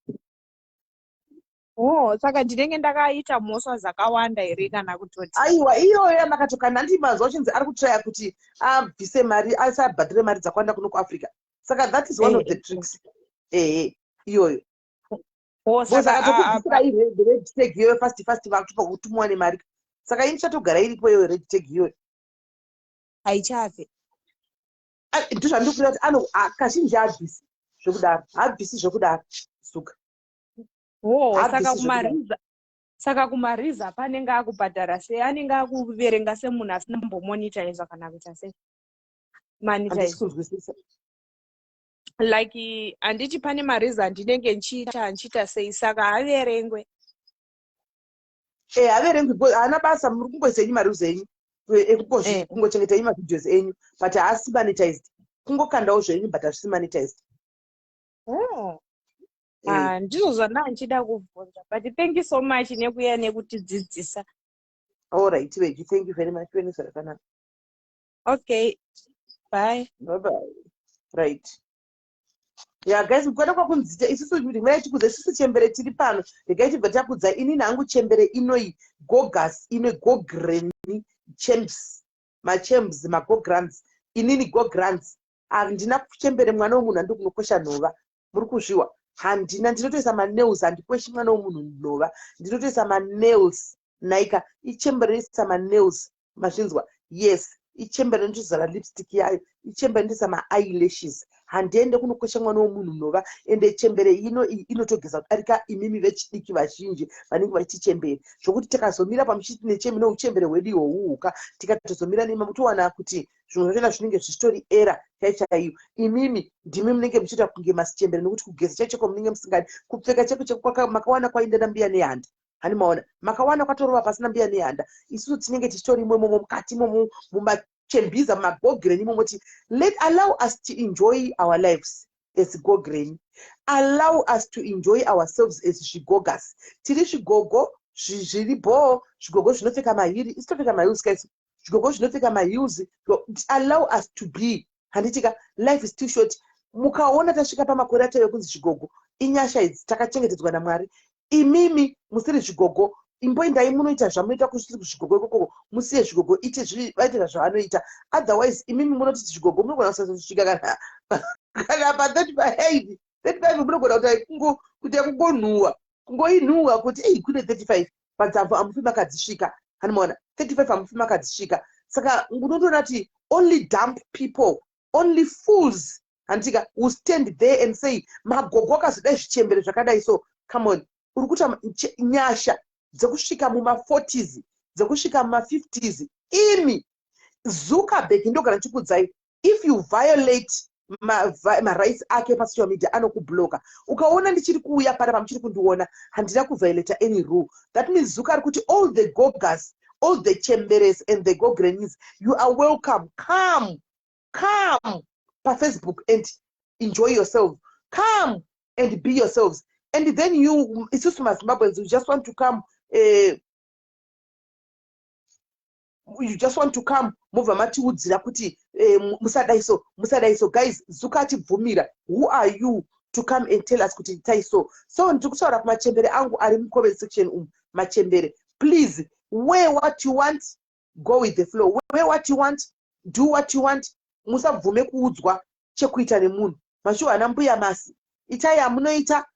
Saka ndinenge ndakaita mhosva zakawanda here kana kutoti aiwa iyoyo makatokana ndimazwa chinzi ari kutraya kuti abvise mari asabhadhire mari dzakawanda kuno kuAfrica. Saka that is one of the tricks. Iyoyo saka red tag iyoyo fast vakupa kuti muwane mari. Saka inichatogara iripo iyo red tag iyoyo haichafe. Ndozvandikuita kuti kazhinji habvisi zvekudaro suka. Saka kumariza panenge akubhadhara sei? Anenge akuverenga semunhu asina kumbomonitize kana kuita sei? Manitize like handiti pane mariza andinenge nchiita sei? Saka haverengwe. Haverengwi, haana basa, muri kungoisa enyu mariza enyu kungochengeta enyu mavideos enyu but haasi monetized. Kungokandawo zvenyu but hazvisi monetized. Ndizvo zvandanga nchida kubvunza, but thank you so much nekuya nekutidzidzisa. All right, Vegi, thank you very much. Okay, bye. Bye. Right. Yeah, guys, mkwenda kwa kunzita isusu ndimai chikuza isusu chembere tiri pano. Regai tibva takudza ini nangu chembere inoi gogas ine gogreni champs machemps magogrants inini gogrants. Handina chembere mwana womunhu handi kunokosha nhova. Muri kuzviwa. Handina ndinotoisa manails handikweshi mwana womunhu nhova. Ndinotoisa manails naika ichembere isa manails mazvinzwa. Yes. Ichembere ndizara lipstick yayo, ichembere ndisa ma-eyelashes. Handiende kunokwesha mwana womunhu nhova, ende chembere inotogeza kuti arika imimi vechidiki vazhinji vanenge vachiti chembere. Zvokuti tikazomira pamuchiti nechemino uchembere hwedu ihwohuka, tikatozomira nema mutowana kuti zvinhu zvachona zvinenge zvichitori era chaiyo. Imimi ndimi munenge muchiita kunge masichembere nokuti kugeza chaichoko munenge musingadi. Kupfeka cheko makawana kwaindana mbiya nehanda. Hani maona makawana kwatorova pasina mbiya nehanda. Isusu tinenge tichitori imomo mukati mumachembiza mumagogreni momoti allow us to enjoy our lives as gogreni. Allow us to enjoy ourselves as zvigogas. Tiri zvigogo zviripo, zvigogo zvinopfeka mahiri, isitopfeka mahiri kaisu. Zvigogo zvinopfeka mahiri. Allow us to be. Handitika life is too short. Mukaona tasvika pamakore atayo kunzi zvigogo. Inyasha idzi takachengetedzwa naMwari. Imimi musiri zvigogo, imboendai munoita zvamunoita kusiri kuzvigogo ikoko, musiye zvigogo vaitira zvavanoita. Otherwise imimi munoti zvigogo munogona kusvika kana pa 35 munogona kuti kungonhuhwa kungoinhuhwa kuti kune 35 padzambo amufi makadzisvika. Hanimaona 35 amufi makadzisvika. Saka unotoona kuti only dumb people, only fools handitika who stand there and say magogo akazodai zvichembere zvakadai. So come on, uri kuita nyasha dzekusvika muma40s dzekusvika muma50s. Imi Zuckerberg ndogara chikudzai, if you violate marights ake pasocial media anokubloka. Ukaona ndichiri kuuya para pamuchiri kundiona handina kuviolate any rule. That means Zuka ari kuti all the gogas, all the chemberes and the gogrenis, you are welcome. Come Facebook and enjoy yourself. Come and be yourselves. And then you, it's just Zimbabweans, you just want to come, you just want to come, move mati udzira kuti musadaiso. Guys, zukati bvumira. Who are you to come and tell us kuti taiso? So ndikutaura kumachembere angu ari comment section machembere. Please, wear what you want, go with the flow. Wear what you want, do what you want. Musabvume kuudzwa chekuita nemunhu. Mashuwa anambuya masi. Itai amunoita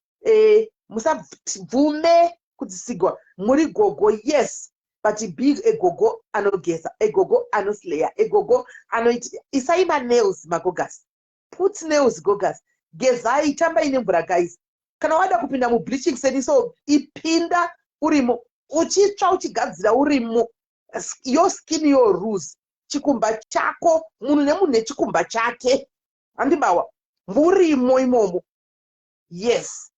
musabvume kudzisigwa. Muri gogo, yes. But big a gogo anogesa, a gogo anoslayer, a gogo anoit. Isaima nails magogas. Put nails gogas. Gezai tamba inembra guys. Kana wada kupinda mu bleaching so ipinda urimo. Uchitsva uchigadzira urimo. Your skin, your rules. Chikumba chako, munhu nemunhu nechikumba chake. Andibawa. Murimo imomo. Yes.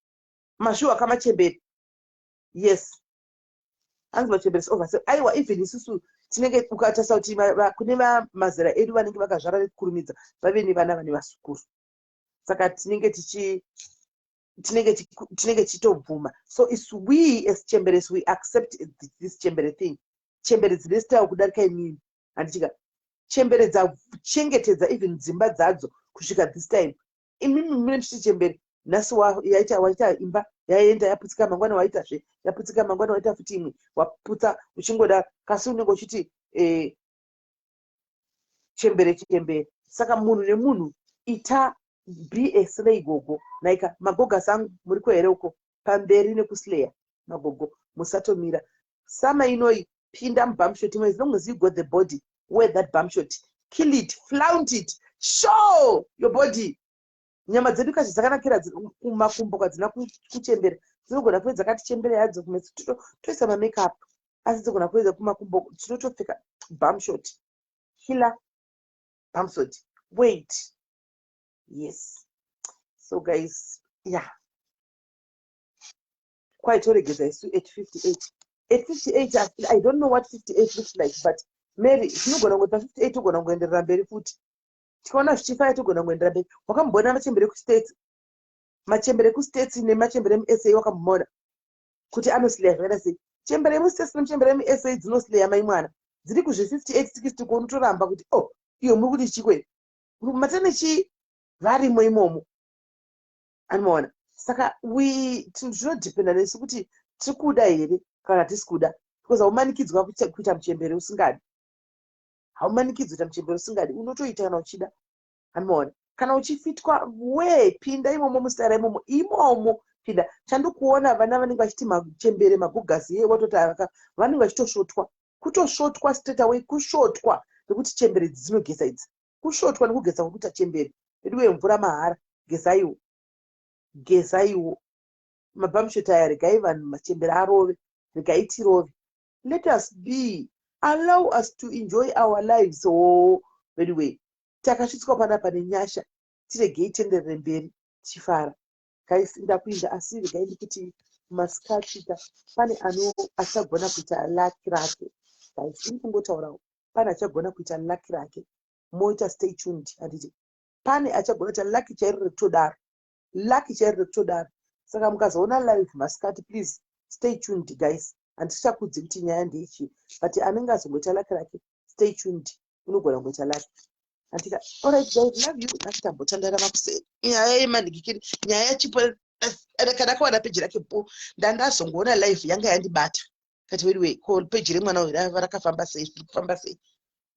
Mashuwa kama chembere. Yes. Anzi machembere over. So aiwa even isusu tinenge ukatasa kuti kune mazera edu vanenge vakazvara nekurumidza vave nevana vane vasukuru. Saka tinenge chitobvuma. So it's we as chemberes, we accept this chembere thing. Chembere dzinestawo kudarika inini. Andichika chembere dzachengetedza even dzimba dzadzo kusvika this time. Imimi mune mchiti chembere nhasi waita imba yaenda yaputsika mangwana waitazve yaputsika mangwana waita futi imwe waputsa uchingoda kasi unenge uchiti chembere. Saka munhu nemunhu ita be a slay gogo. Naika magoga sangu muriko here uko pamberi nekuslayer magogo musatomira. Sama inoi pinda mubumshot imwe, as long as you got the body, wear that bumshot, kill it, flaunt it, show your body. Nyama dzedu kachi dzakanakira kumakumbo kadzina kuchembera dzinogona kuve dzakati chembere hadzo kumesi toisa mamakeup asi dzinogona kuve kumakumbo tinotopfeka bumshot, killer bumshot. Wait, yes. So guys, yeah, quite oregeza isu 858 I don't know what 58 looks like, but Mary tinogona kuita 58 togona kuenderera mberi futi. Tikaona zvichifaya togona kuendera mberi. Wakambona machembere kustates, machembere kustates nemachembere muSA wakambona kuti anoslaya zvakaita sei? Chembere mustates nemachembere muSA dzinoslaya mai mwana dziri kuzve 58 60 kunotoramba kuti oh iyo muri kuti chikwe matane varimo imomo anoona. Saka zvinodhipenda nesu kuti tiri kuda here kana tisi kuda, because haumanikidzwa kuita muchembere usingadi. Haumanikidzwa kuita muchembere usingadi, unotoita kana uchida. Anoona kana uchifitwa pinda imomo mustara imomo pinda. Chandokuona vana vanenge vachiti machembere magogasi watota vanenge vachitoshotwa, kutosvotwa straight away, kushotwa nekuti chembere dzinogesa idzi, kushotwa nekugesa kwekuita chembere ediwe mvura mahara. Gesaiwo mabhamshot aya regai vanhu machembere arove, regai tirove. Let us be, allow us to enjoy our lives. Oh, anyway, takasvitswa panapa nenyasha, tiregei tenderere mberi tichifara. Guys, ndakuinda asi regai ndikuti masikachita pane achagona kuita laki rake. Guys, ini kungotaurawo pane achagona kuita laki rake. Moita stay tuned. Handiti pane achagona kuita laki chairo rekutodaro. Saka mukazoona live masikati, please stay tuned guys. Handichakudzi kuti nyaya ndeichi, but anenge azongoita laki rake, stay tuned, unogona kungoita laki. Handika alright guys, love you. Nakitambotandarama kuseri nyaya yemanhikikiri, nyaya yachipo kadakawana peji rake po ndandazongoona live yanga yandibata kati weriwe ko peji remwana uyu rakafamba sei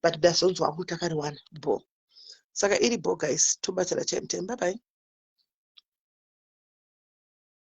but ndazonzwa kuti akariwana bo. Saka iri bo guys, tobatana time. Bye bye.